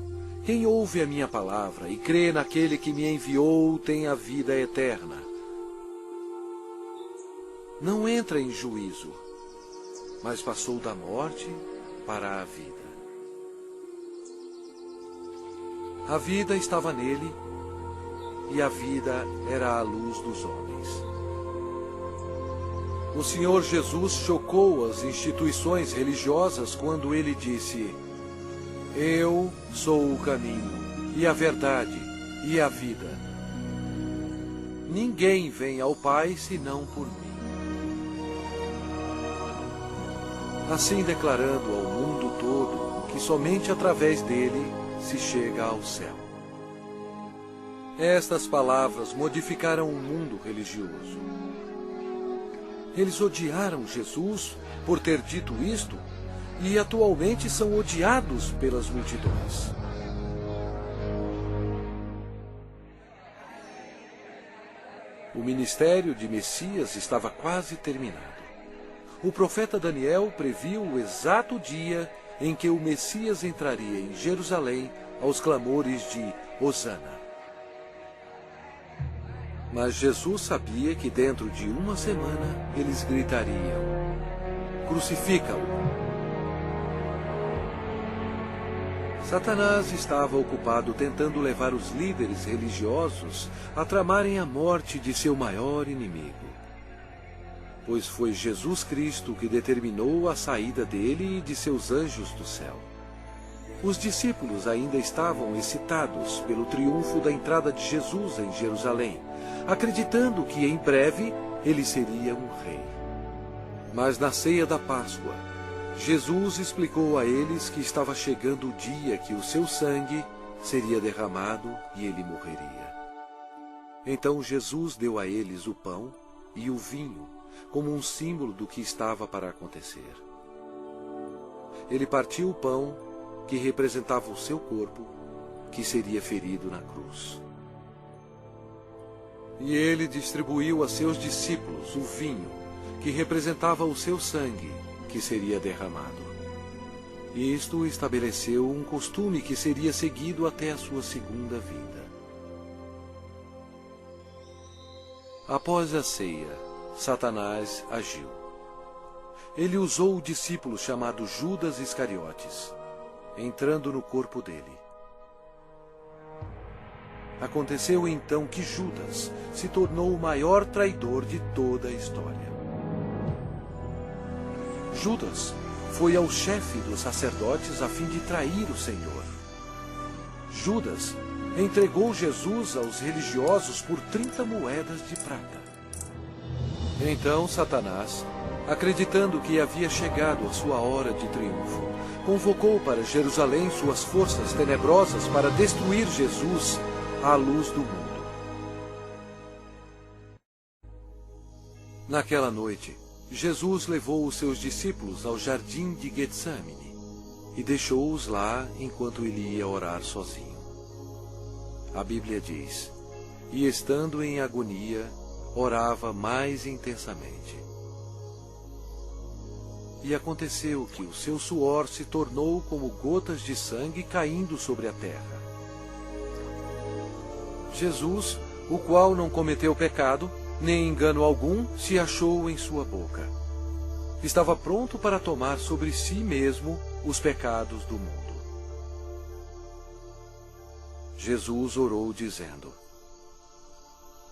quem ouve a minha palavra e crê naquele que me enviou tem a vida eterna. Não entra em juízo, mas passou da morte para a vida. A vida estava nele, e a vida era a luz dos homens. O Senhor Jesus chocou as instituições religiosas quando ele disse: eu sou o caminho, e a verdade, e a vida. Ninguém vem ao Pai senão por mim. Assim declarando ao mundo todo que somente através dele se chega ao céu. Estas palavras modificaram o mundo religioso. Eles odiaram Jesus por ter dito isto, e atualmente são odiados pelas multidões. O ministério de Messias estava quase terminado. O profeta Daniel previu o exato dia em que o Messias entraria em Jerusalém aos clamores de Hosana. Mas Jesus sabia que dentro de uma semana eles gritariam: crucifica-o! Satanás estava ocupado tentando levar os líderes religiosos a tramarem a morte de seu maior inimigo. Pois foi Jesus Cristo que determinou a saída dele e de seus anjos do céu. Os discípulos ainda estavam excitados pelo triunfo da entrada de Jesus em Jerusalém, acreditando que em breve ele seria um rei. Mas na ceia da Páscoa, Jesus explicou a eles que estava chegando o dia que o seu sangue seria derramado e ele morreria. Então Jesus deu a eles o pão e o vinho, como um símbolo do que estava para acontecer. Ele partiu o pão, que representava o seu corpo, que seria ferido na cruz. E ele distribuiu a seus discípulos o vinho, que representava o seu sangue, que seria derramado. Isto estabeleceu um costume que seria seguido até a sua segunda vinda. Após a ceia, Satanás agiu. Ele usou o discípulo chamado Judas Iscariotes, entrando no corpo dele. Aconteceu então que Judas se tornou o maior traidor de toda a história. Judas foi ao chefe dos sacerdotes a fim de trair o Senhor. Judas entregou Jesus aos religiosos por 30 moedas de prata. Então Satanás, acreditando que havia chegado a sua hora de triunfo, convocou para Jerusalém suas forças tenebrosas para destruir Jesus à luz do mundo. Naquela noite, Jesus levou os seus discípulos ao jardim de Getsamine e deixou-os lá enquanto ele ia orar sozinho. A Bíblia diz: e estando em agonia, orava mais intensamente. E aconteceu que o seu suor se tornou como gotas de sangue caindo sobre a terra. Jesus, o qual não cometeu pecado, nem engano algum se achou em sua boca. Estava pronto para tomar sobre si mesmo os pecados do mundo. Jesus orou dizendo: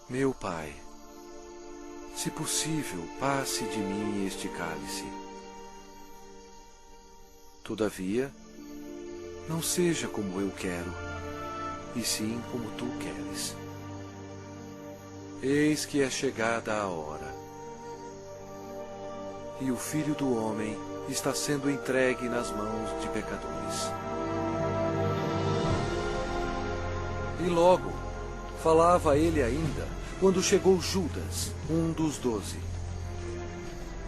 meu Pai, se possível, passe de mim este cálice. Todavia, não seja como eu quero, e sim como tu queres. Eis que é chegada a hora, e o Filho do Homem está sendo entregue nas mãos de pecadores. E logo, falava ele ainda, quando chegou Judas, um dos 12.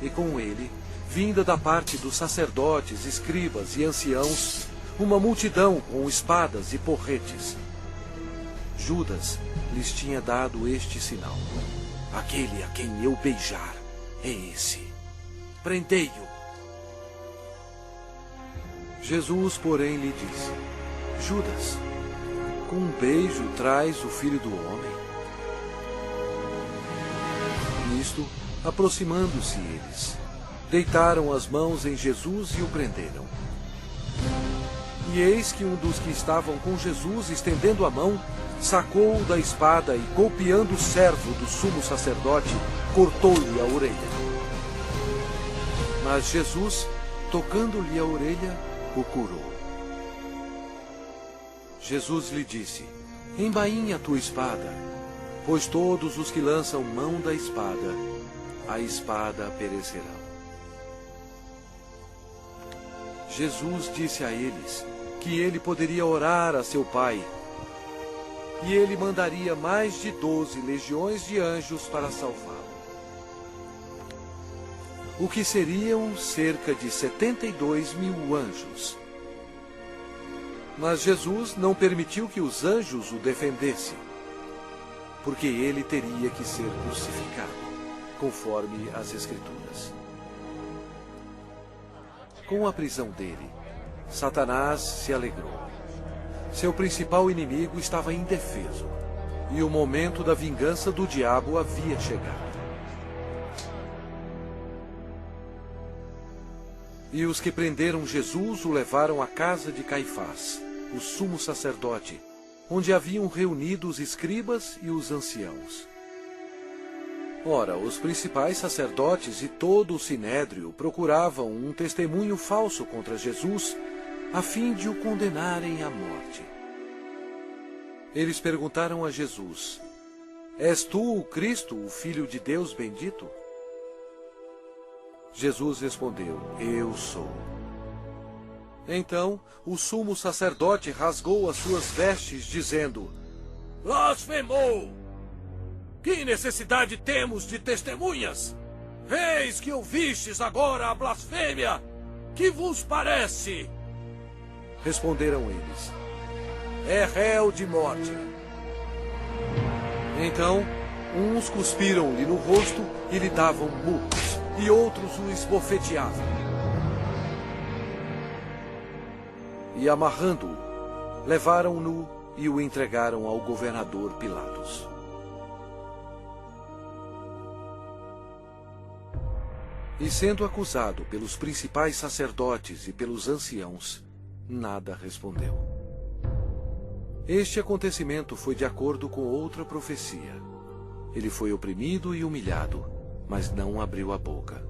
E com ele, vinda da parte dos sacerdotes, escribas e anciãos, uma multidão com espadas e porretes. Judas lhes tinha dado este sinal: aquele a quem eu beijar é esse. Prendei-o. Jesus, porém, lhe disse: Judas, com um beijo traz o Filho do Homem? Nisto, aproximando-se eles, deitaram as mãos em Jesus e o prenderam. E eis que um dos que estavam com Jesus, estendendo a mão, sacou-o da espada e, golpeando o servo do sumo sacerdote, cortou-lhe a orelha. Mas Jesus, tocando-lhe a orelha, o curou. Jesus lhe disse: embainha a tua espada, pois todos os que lançam mão da espada, a espada perecerão. Jesus disse a eles que ele poderia orar a seu Pai, e ele mandaria mais de 12 legiões de anjos para salvá-lo. O que seriam cerca de 72.000 anjos. Mas Jesus não permitiu que os anjos o defendessem, porque ele teria que ser crucificado, conforme as Escrituras. Com a prisão dele, Satanás se alegrou. Seu principal inimigo estava indefeso, e o momento da vingança do diabo havia chegado. E os que prenderam Jesus o levaram à casa de Caifás, o sumo sacerdote, onde haviam reunido os escribas e os anciãos. Ora, os principais sacerdotes e todo o sinédrio procuravam um testemunho falso contra Jesus, a fim de o condenarem à morte. Eles perguntaram a Jesus: és tu o Cristo, o Filho de Deus bendito? Jesus respondeu: eu sou. Então o sumo sacerdote rasgou as suas vestes, dizendo: blasfemou! Que necessidade temos de testemunhas? Eis que ouvistes agora a blasfêmia! Que vos parece? Responderam eles: é réu de morte. Então, uns cuspiram-lhe no rosto e lhe davam murros, e outros o esbofeteavam. e, amarrando-o, levaram-no e o entregaram ao governador Pilatos. E sendo acusado pelos principais sacerdotes e pelos anciãos, nada respondeu. Este acontecimento foi de acordo com outra profecia. Ele foi oprimido e humilhado, mas não abriu a boca.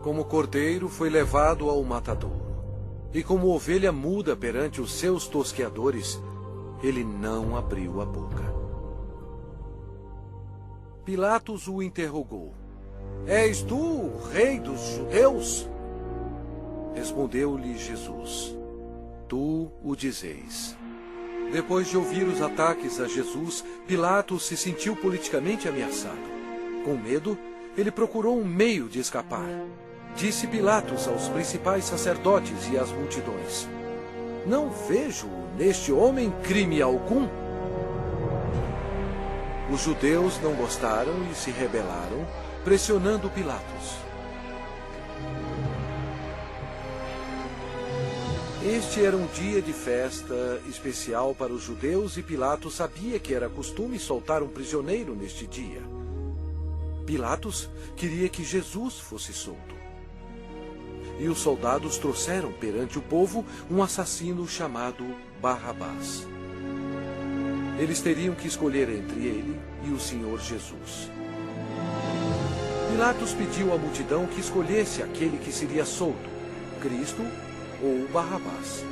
Como cordeiro foi levado ao matadouro, e como ovelha muda perante os seus tosqueadores, ele não abriu a boca. Pilatos o interrogou: És tu o rei dos judeus? Respondeu-lhe Jesus: Tu o dizeis. Depois de ouvir os ataques a Jesus, Pilatos se sentiu politicamente ameaçado. Com medo, ele procurou um meio de escapar. Disse Pilatos aos principais sacerdotes e às multidões: Não vejo neste homem crime algum. Os judeus não gostaram e se rebelaram, pressionando Pilatos. Este era um dia de festa especial para os judeus e Pilatos sabia que era costume soltar um prisioneiro neste dia. Pilatos queria que Jesus fosse solto. E os soldados trouxeram perante o povo um assassino chamado Barrabás. Eles teriam que escolher entre ele e o Senhor Jesus. Pilatos pediu à multidão que escolhesse aquele que seria solto, Cristo ou Barrabás.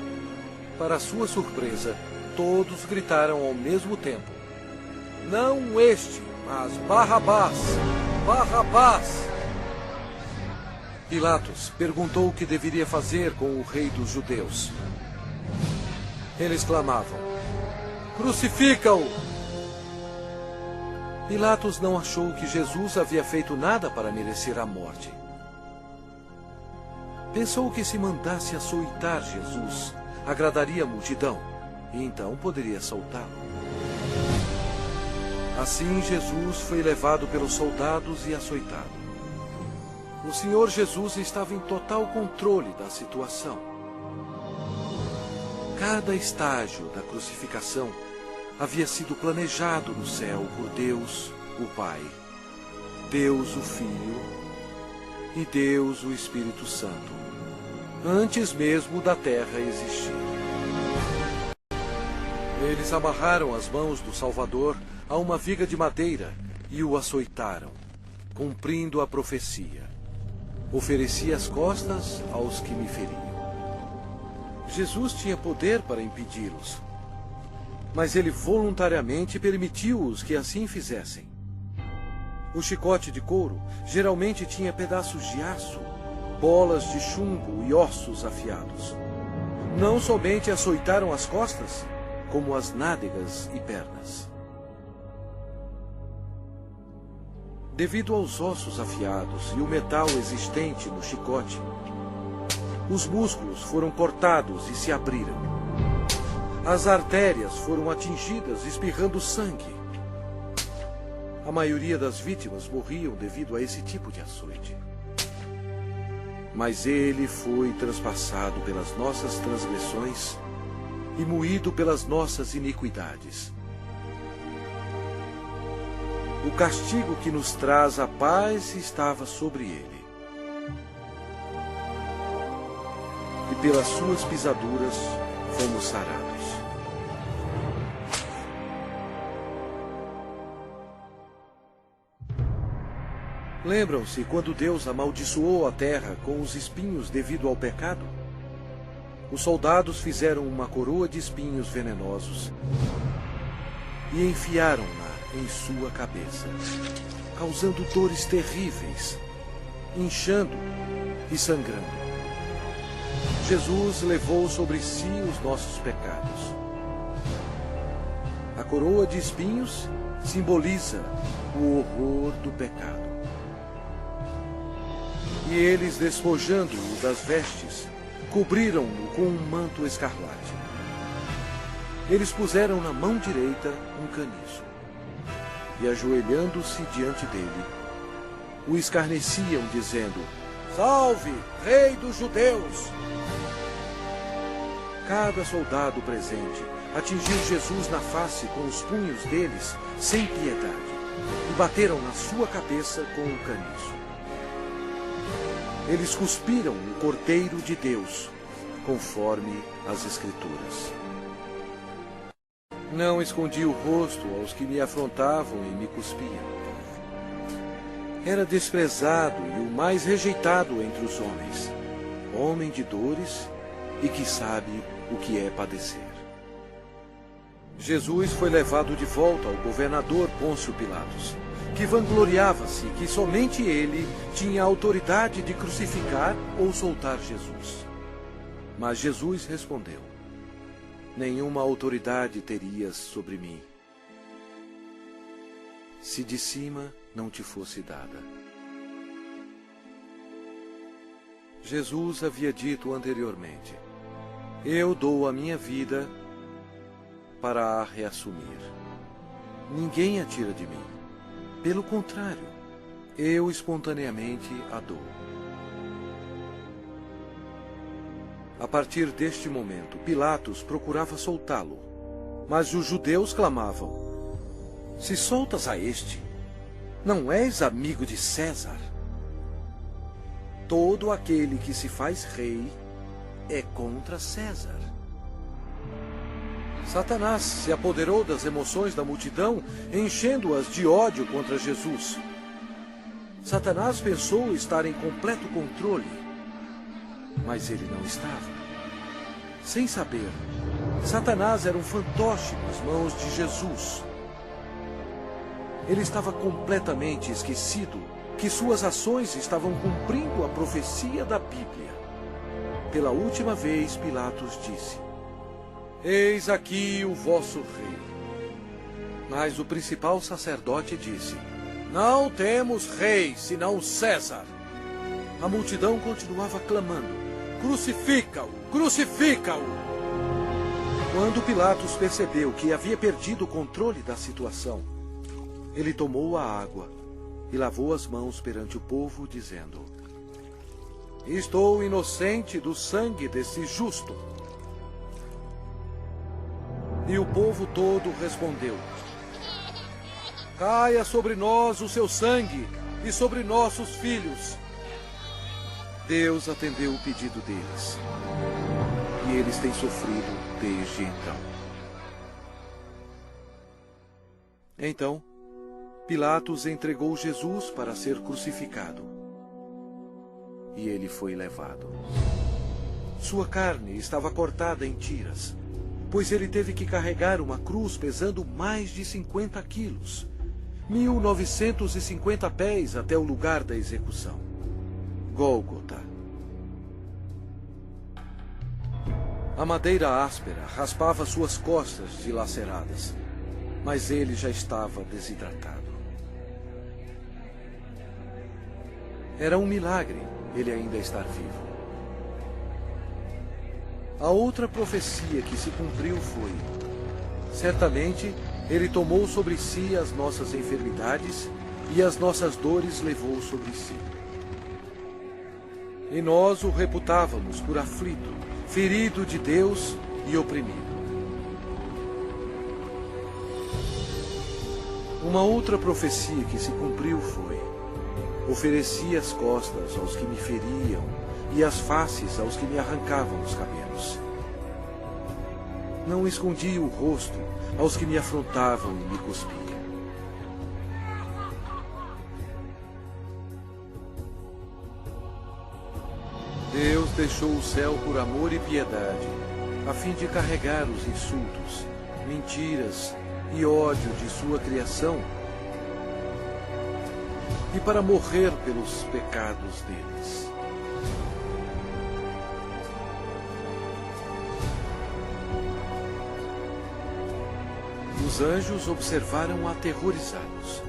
Para sua surpresa, todos gritaram ao mesmo tempo: Não este, mas Barrabás! Barrabás! Pilatos perguntou o que deveria fazer com o rei dos judeus. Eles clamavam: Crucifica-o! Pilatos não achou que Jesus havia feito nada para merecer a morte. Pensou que se mandasse açoitar Jesus, agradaria a multidão, e então poderia soltá-lo. Assim Jesus foi levado pelos soldados e açoitado. O Senhor Jesus estava em total controle da situação. Cada estágio da crucificação havia sido planejado no céu por Deus, o Pai, Deus, o Filho e Deus, o Espírito Santo, antes mesmo da terra existir. Eles amarraram as mãos do Salvador a uma viga de madeira e o açoitaram, cumprindo a profecia: Ofereci as costas aos que me feriam. Jesus tinha poder para impedi-los, mas ele voluntariamente permitiu-os que assim fizessem. O chicote de couro geralmente tinha pedaços de aço, bolas de chumbo e ossos afiados. Não somente açoitaram as costas, como as nádegas e pernas. Devido aos ossos afiados e o metal existente no chicote, os músculos foram cortados e se abriram. As artérias foram atingidas, espirrando sangue. A maioria das vítimas morriam devido a esse tipo de açoite. Mas ele foi transpassado pelas nossas transgressões e moído pelas nossas iniquidades. O castigo que nos traz a paz estava sobre ele. E pelas suas pisaduras fomos sarados. Lembram-se quando Deus amaldiçoou a terra com os espinhos devido ao pecado? Os soldados fizeram uma coroa de espinhos venenosos e enfiaram-na em sua cabeça, causando dores terríveis, inchando e sangrando. Jesus levou sobre si os nossos pecados. A coroa de espinhos simboliza o horror do pecado. E eles, despojando-o das vestes, cobriram-no com um manto escarlate. Eles puseram na mão direita um caniço e, ajoelhando-se diante dele, o escarneciam, dizendo: Salve, Rei dos Judeus! Cada soldado presente atingiu Jesus na face com os punhos deles, sem piedade, e bateram na sua cabeça com um caniço. Eles cuspiram o Cordeiro de Deus, conforme as Escrituras. Não escondi o rosto aos que me afrontavam e me cuspiam. Era desprezado e o mais rejeitado entre os homens, homem de dores e que sabe o que é padecer. Jesus foi levado de volta ao governador Pôncio Pilatos, que vangloriava-se que somente ele tinha a autoridade de crucificar ou soltar Jesus. Mas Jesus respondeu: nenhuma autoridade terias sobre mim, se de cima não te fosse dada. Jesus havia dito anteriormente: eu dou a minha vida para a reassumir. Ninguém a tira de mim. Pelo contrário, eu espontaneamente a dou. A partir deste momento, Pilatos procurava soltá-lo, mas os judeus clamavam: se soltas a este, não és amigo de César? Todo aquele que se faz rei é contra César. Satanás se apoderou das emoções da multidão, enchendo-as de ódio contra Jesus. Satanás pensou estar em completo controle, mas ele não estava. Sem saber, Satanás era um fantoche nas mãos de Jesus. Ele estava completamente esquecido que suas ações estavam cumprindo a profecia da Bíblia. Pela última vez, Pilatos disse: eis aqui o vosso rei. Mas o principal sacerdote disse: não temos rei, senão César. A multidão continuava clamando: crucifica-o, crucifica-o! Quando Pilatos percebeu que havia perdido o controle da situação, ele tomou a água e lavou as mãos perante o povo, dizendo: estou inocente do sangue desse justo. E o povo todo respondeu: caia sobre nós o seu sangue e sobre nossos filhos. Deus atendeu o pedido deles, e eles têm sofrido desde então. Então, Pilatos entregou Jesus para ser crucificado, e ele foi levado. Sua carne estava cortada em tiras, pois ele teve que carregar uma cruz pesando mais de 50 quilos, 1950 pés até o lugar da execução, Gólgota. A madeira áspera raspava suas costas dilaceradas, mas ele já estava desidratado. Era um milagre ele ainda estar vivo. A outra profecia que se cumpriu foi: certamente ele tomou sobre si as nossas enfermidades e as nossas dores levou sobre si. E nós o reputávamos por aflito, ferido de Deus e oprimido. Uma outra profecia que se cumpriu foi: ofereci as costas aos que me feriam e as faces aos que me arrancavam os cabelos. Não escondi o rosto aos que me afrontavam e me cuspiam. Deus deixou o céu por amor e piedade, a fim de carregar os insultos, mentiras e ódio de sua criação, e para morrer pelos pecados deles. Os anjos observaram aterrorizados.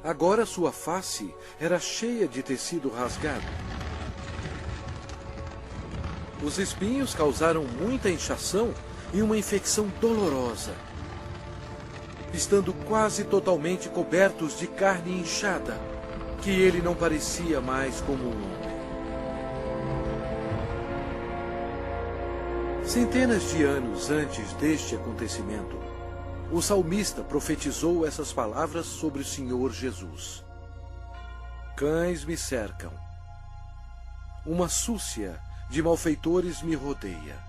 Agora sua face era cheia de tecido rasgado. Os espinhos causaram muita inchação e uma infecção dolorosa, estando quase totalmente cobertos de carne inchada, que ele não parecia mais como um homem. Centenas de anos antes deste acontecimento, o salmista profetizou essas palavras sobre o Senhor Jesus. Cães me cercam. Uma súcia de malfeitores me rodeia.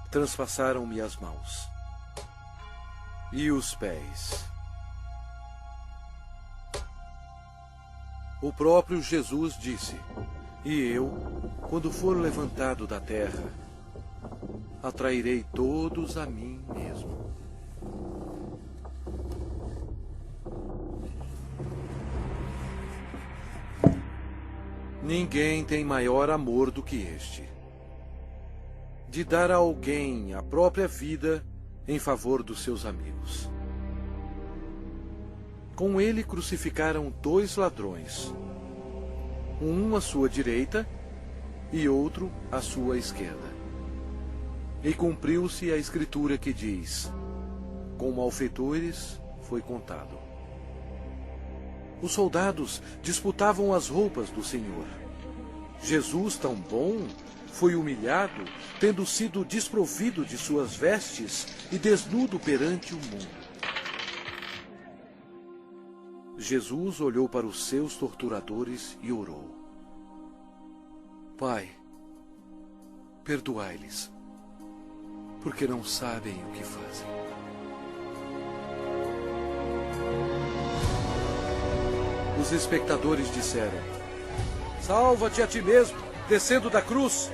Transpassaram-me as mãos e os pés. O próprio Jesus disse: e eu, quando for levantado da terra, atrairei todos a mim mesmo. Ninguém tem maior amor do que este, de dar a alguém a própria vida em favor dos seus amigos. Com ele crucificaram 2 ladrões, um à sua direita e outro à sua esquerda. E cumpriu-se a escritura que diz: com malfeitores foi contado. Os soldados disputavam as roupas do Senhor. Jesus, tão bom, foi humilhado, tendo sido desprovido de suas vestes e desnudo perante o mundo. Jesus olhou para os seus torturadores e orou: Pai, perdoai-lhes, porque não sabem o que fazem. Os espectadores disseram: salva-te a ti mesmo, descendo da cruz.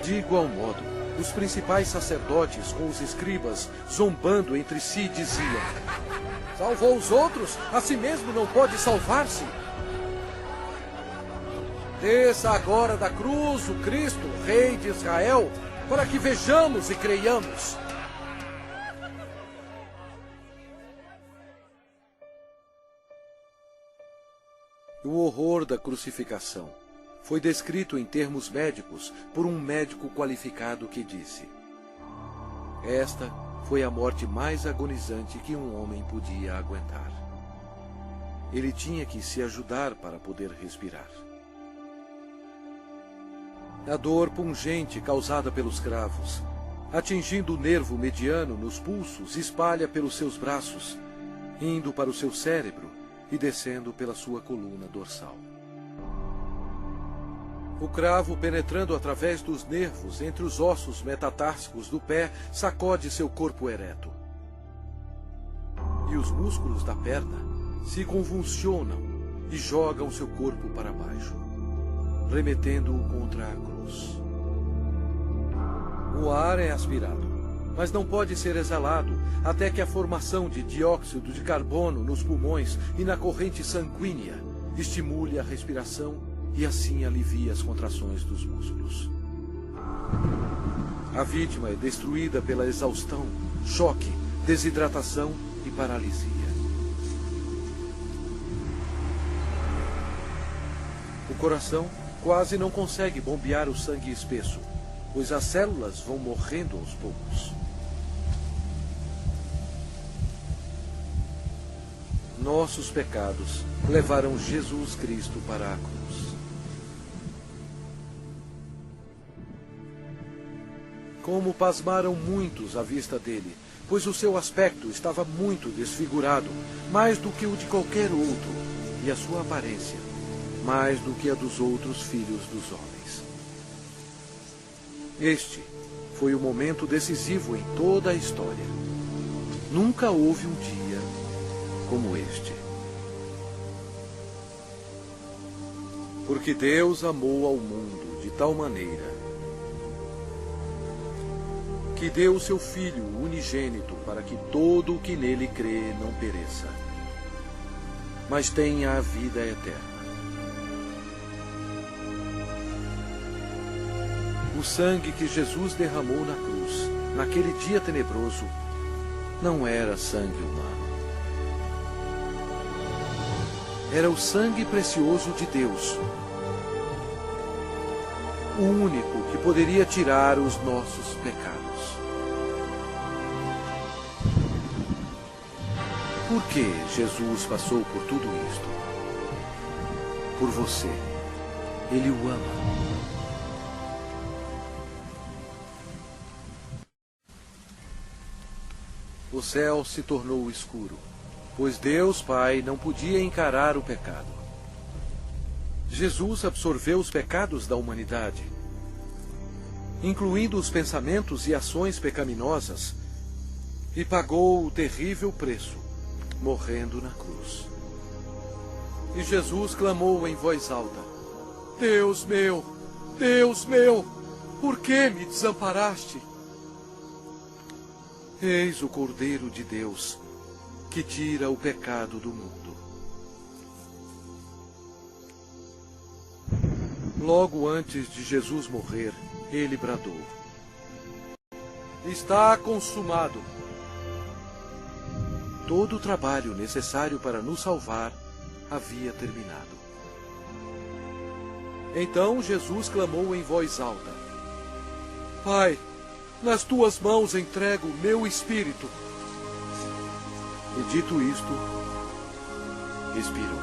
De igual modo, os principais sacerdotes com os escribas, zombando entre si, diziam: salvou os outros, a si mesmo não pode salvar-se. Desça agora da cruz o Cristo, Rei de Israel, para que vejamos e creiamos. O horror da crucificação foi descrito em termos médicos por um médico qualificado que disse: esta foi a morte mais agonizante que um homem podia aguentar. Ele tinha que se ajudar para poder respirar. A dor pungente causada pelos cravos, atingindo o nervo mediano nos pulsos, espalha pelos seus braços, indo para o seu cérebro e descendo pela sua coluna dorsal. O cravo, penetrando através dos nervos entre os ossos metatársicos do pé, sacode seu corpo ereto. E os músculos da perna se convulsionam e jogam seu corpo para baixo, remetendo-o contra a cruz. O ar é aspirado, mas não pode ser exalado até que a formação de dióxido de carbono nos pulmões e na corrente sanguínea estimule a respiração e assim alivie as contrações dos músculos. A vítima é destruída pela exaustão, choque, desidratação e paralisia. O coração quase não consegue bombear o sangue espesso, pois as células vão morrendo aos poucos. Nossos pecados levaram Jesus Cristo para a cruz. Como pasmaram muitos à vista dele, pois o seu aspecto estava muito desfigurado, mais do que o de qualquer outro, e a sua aparência, mais do que a dos outros filhos dos homens. Este foi o momento decisivo em toda a história. Nunca houve um dia como este. Porque Deus amou ao mundo de tal maneira que deu o seu Filho unigênito para que todo o que nele crê não pereça, mas tenha a vida eterna. O sangue que Jesus derramou na cruz, naquele dia tenebroso, não era sangue humano. Era o sangue precioso de Deus, o único que poderia tirar os nossos pecados. Por que Jesus passou por tudo isto? Por você. Ele o ama. O céu se tornou escuro, pois Deus Pai não podia encarar o pecado. Jesus absorveu os pecados da humanidade, incluindo os pensamentos e ações pecaminosas, e pagou o terrível preço, morrendo na cruz. E Jesus clamou em voz alta: Deus meu, por que me desamparaste? Eis o Cordeiro de Deus, que tira o pecado do mundo. Logo antes de Jesus morrer, ele bradou: Está consumado. Todo o trabalho necessário para nos salvar havia terminado. Então Jesus clamou em voz alta: Pai, nas tuas mãos entrego o meu espírito. E dito isto, expirou.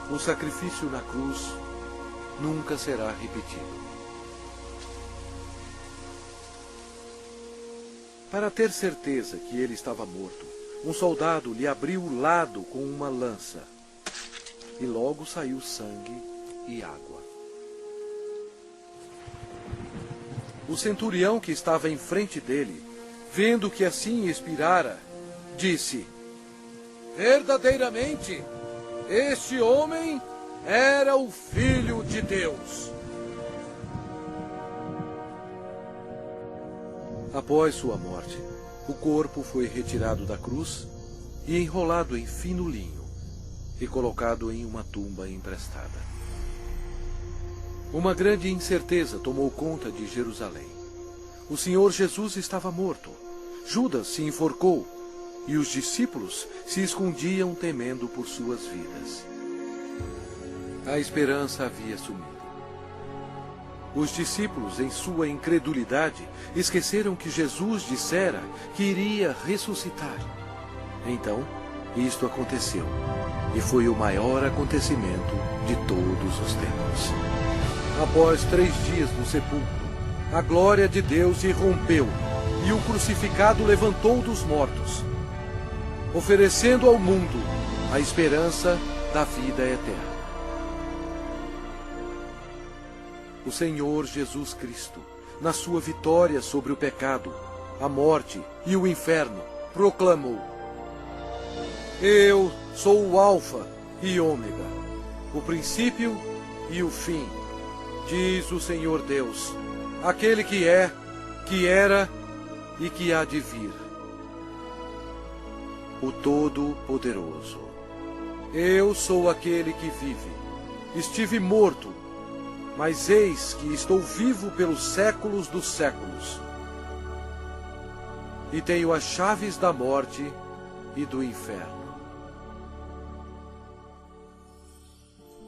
O sacrifício na cruz nunca será repetido. Para ter certeza que ele estava morto, um soldado lhe abriu o lado com uma lança, e logo saiu sangue e água. O centurião que estava em frente dele, vendo que assim expirara, disse: Verdadeiramente, este homem era o Filho de Deus. Após sua morte, o corpo foi retirado da cruz e enrolado em fino linho e colocado em uma tumba emprestada. Uma grande incerteza tomou conta de Jerusalém. O Senhor Jesus estava morto. Judas se enforcou e os discípulos se escondiam temendo por suas vidas. A esperança havia sumido. Os discípulos, em sua incredulidade, esqueceram que Jesus dissera que iria ressuscitar. Então, isto aconteceu, e foi o maior acontecimento de todos os tempos. Após 3 dias no sepulcro, a glória de Deus irrompeu, e o crucificado levantou dos mortos, oferecendo ao mundo a esperança da vida eterna. O Senhor Jesus Cristo, na sua vitória sobre o pecado, a morte e o inferno, proclamou: Eu sou o Alfa e Ômega, o princípio e o fim, diz o Senhor Deus, aquele que é, que era e que há de vir, o Todo-Poderoso. Eu sou aquele que vive. Estive morto, mas eis que estou vivo pelos séculos dos séculos. E tenho as chaves da morte e do inferno.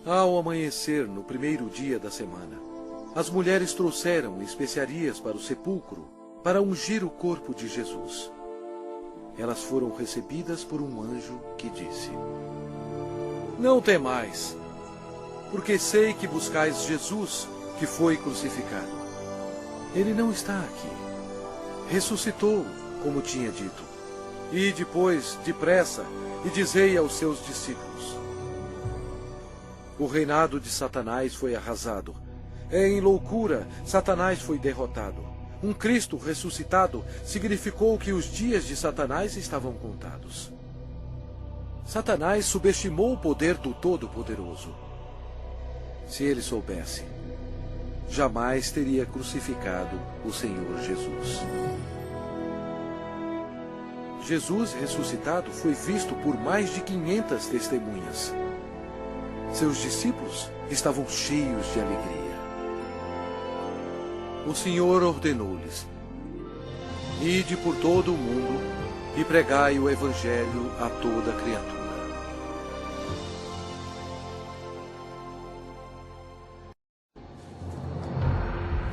Ao amanhecer, no primeiro dia da semana, as mulheres trouxeram especiarias para o sepulcro para ungir o corpo de Jesus. Elas foram recebidas por um anjo que disse: Não temais, porque sei que buscais Jesus, que foi crucificado. Ele não está aqui. Ressuscitou, como tinha dito. E depois, depressa, e dizei aos seus discípulos: O reinado de Satanás foi arrasado. Em loucura, Satanás foi derrotado. Um Cristo ressuscitado significou que os dias de Satanás estavam contados. Satanás subestimou o poder do Todo-Poderoso. Se ele soubesse, jamais teria crucificado o Senhor Jesus. Jesus ressuscitado foi visto por mais de 500 testemunhas. Seus discípulos estavam cheios de alegria. O Senhor ordenou-lhes: Ide por todo o mundo e pregai o Evangelho a toda criatura.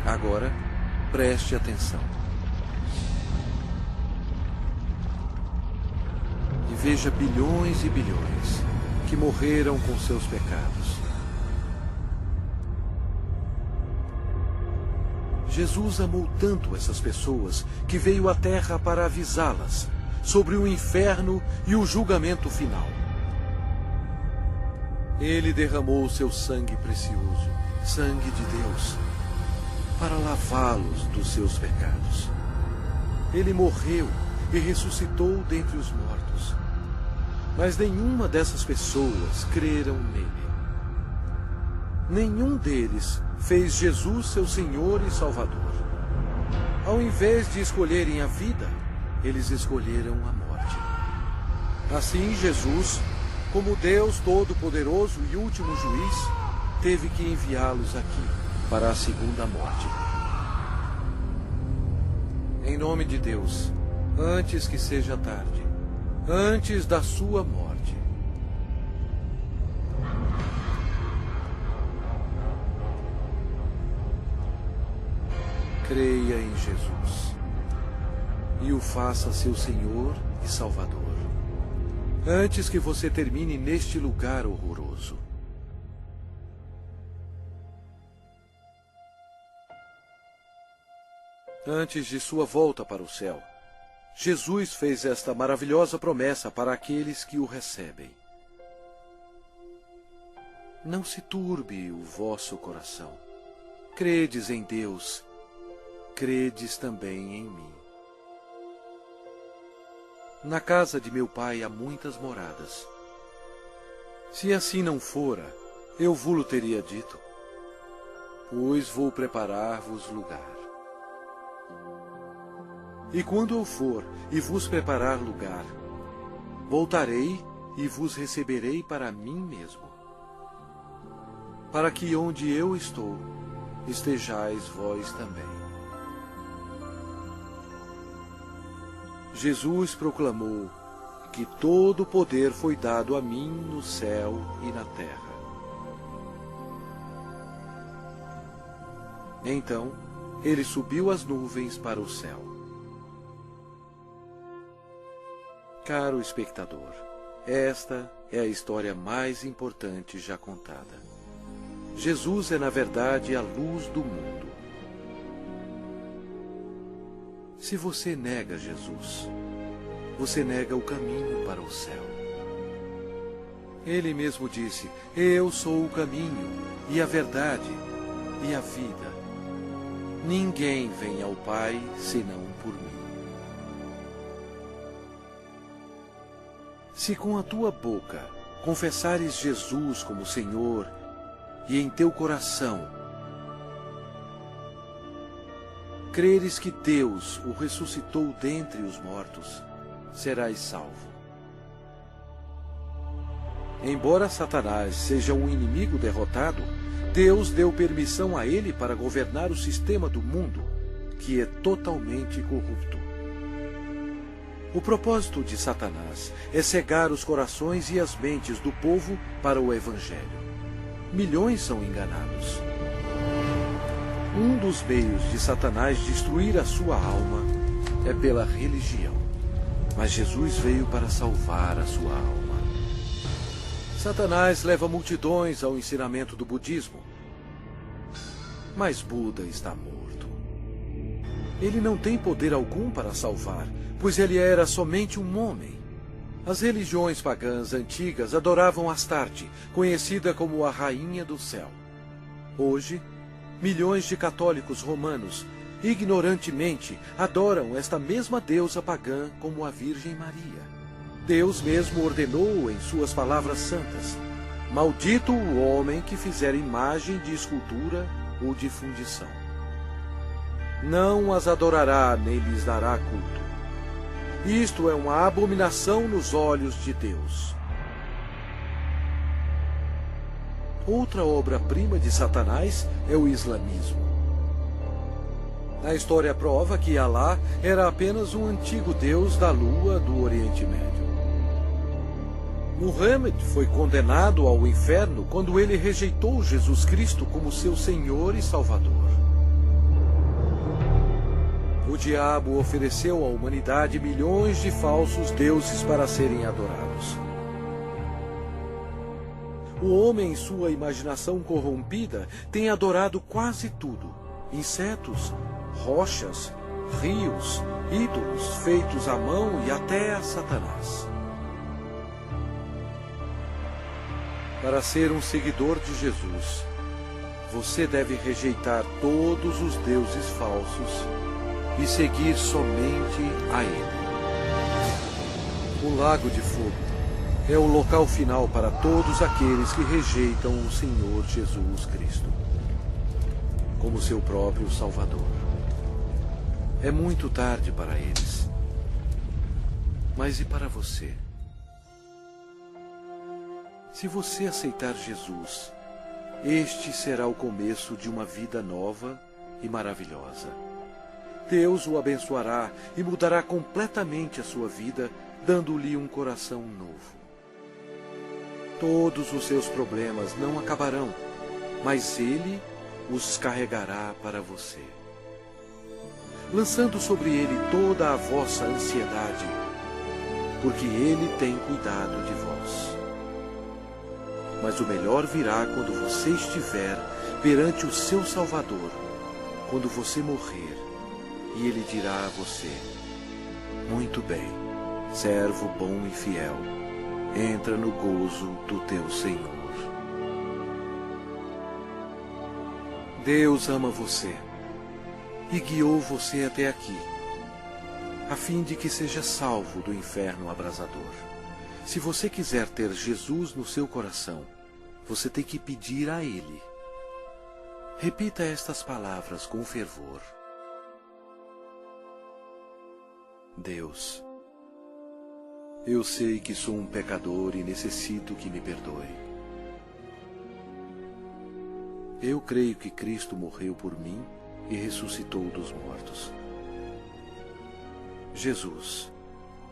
Agora, preste atenção. e veja bilhões e bilhões que morreram com seus pecados. Jesus amou tanto essas pessoas que veio à Terra para avisá-las sobre o inferno e o julgamento final. Ele derramou seu sangue precioso, sangue de Deus, para lavá-los dos seus pecados. Ele morreu e ressuscitou dentre os mortos. Mas nenhuma dessas pessoas creram nele. Nenhum deles fez Jesus seu Senhor e Salvador. Ao invés de escolherem a vida, eles escolheram a morte. Assim, Jesus, como Deus Todo-Poderoso e último juiz, teve que enviá-los aqui para a segunda morte. Em nome de Deus, antes que seja tarde, antes da sua morte, creia em Jesus e o faça seu Senhor e Salvador, antes que você termine neste lugar horroroso. Antes de sua volta para o céu, Jesus fez esta maravilhosa promessa para aqueles que o recebem. Não se turbe o vosso coração. Credes em Deus, credes também em mim. Na casa de meu Pai há muitas moradas. Se assim não fora, eu vou-lo teria dito, pois vou preparar-vos lugar. E quando eu for e vos preparar lugar, voltarei e vos receberei para mim mesmo, para que onde eu estou, estejais vós também. Jesus proclamou que todo o poder foi dado a mim no céu e na terra. Então, ele subiu às nuvens para o céu. Caro espectador, esta é a história mais importante já contada. Jesus é, na verdade, a luz do mundo. Se você nega Jesus, você nega o caminho para o céu. Ele mesmo disse: eu sou o caminho, e a verdade, e a vida. Ninguém vem ao Pai senão por mim. Se com a tua boca confessares Jesus como Senhor e em teu coração creres que Deus o ressuscitou dentre os mortos, serás salvo. Embora Satanás seja um inimigo derrotado, Deus deu permissão a ele para governar o sistema do mundo, que é totalmente corrupto. O propósito de Satanás é cegar os corações e as mentes do povo para o Evangelho. Milhões são enganados. Um dos meios de Satanás destruir a sua alma é pela religião. Mas Jesus veio para salvar a sua alma. Satanás leva multidões ao ensinamento do budismo. Mas Buda está morto. Ele não tem poder algum para salvar, pois ele era somente um homem. As religiões pagãs antigas adoravam Astarte, conhecida como a Rainha do Céu. Hoje, milhões de católicos romanos, ignorantemente, adoram esta mesma deusa pagã como a Virgem Maria. Deus mesmo ordenou em suas palavras santas: maldito o homem que fizer imagem de escultura ou de fundição. Não as adorará nem lhes dará culto. Isto é uma abominação nos olhos de Deus. Outra obra-prima de Satanás é o islamismo. A história prova que Alá era apenas um antigo deus da lua do Oriente Médio. Muhammad foi condenado ao inferno quando ele rejeitou Jesus Cristo como seu Senhor e Salvador. O diabo ofereceu à humanidade milhões de falsos deuses para serem adorados. O homem, em sua imaginação corrompida, tem adorado quase tudo: insetos, rochas, rios, ídolos feitos à mão e até a Satanás. Para ser um seguidor de Jesus, você deve rejeitar todos os deuses falsos e seguir somente a Ele. O lago de fogo é o local final para todos aqueles que rejeitam o Senhor Jesus Cristo como seu próprio Salvador. É muito tarde para eles. Mas e para você? Se você aceitar Jesus, este será o começo de uma vida nova e maravilhosa. Deus o abençoará e mudará completamente a sua vida, dando-lhe um coração novo. Todos os seus problemas não acabarão, mas Ele os carregará para você, lançando sobre Ele toda a vossa ansiedade, porque Ele tem cuidado de vós. Mas o melhor virá quando você estiver perante o seu Salvador, quando você morrer, e Ele dirá a você: muito bem, servo bom e fiel, entra no gozo do teu Senhor. Deus ama você e guiou você até aqui, a fim de que seja salvo do inferno abrasador. Se você quiser ter Jesus no seu coração, você tem que pedir a Ele. Repita estas palavras com fervor. Deus, eu sei que sou um pecador e necessito que me perdoe. Eu creio que Cristo morreu por mim e ressuscitou dos mortos. Jesus,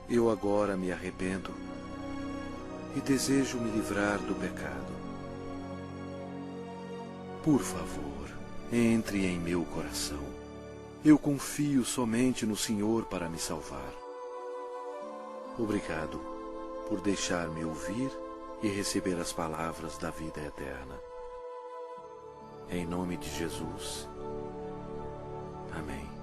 eu agora me arrependo e desejo me livrar do pecado. Por favor, entre em meu coração. Eu confio somente no Senhor para me salvar. Obrigado por deixar-me ouvir e receber as palavras da vida eterna. Em nome de Jesus. Amém.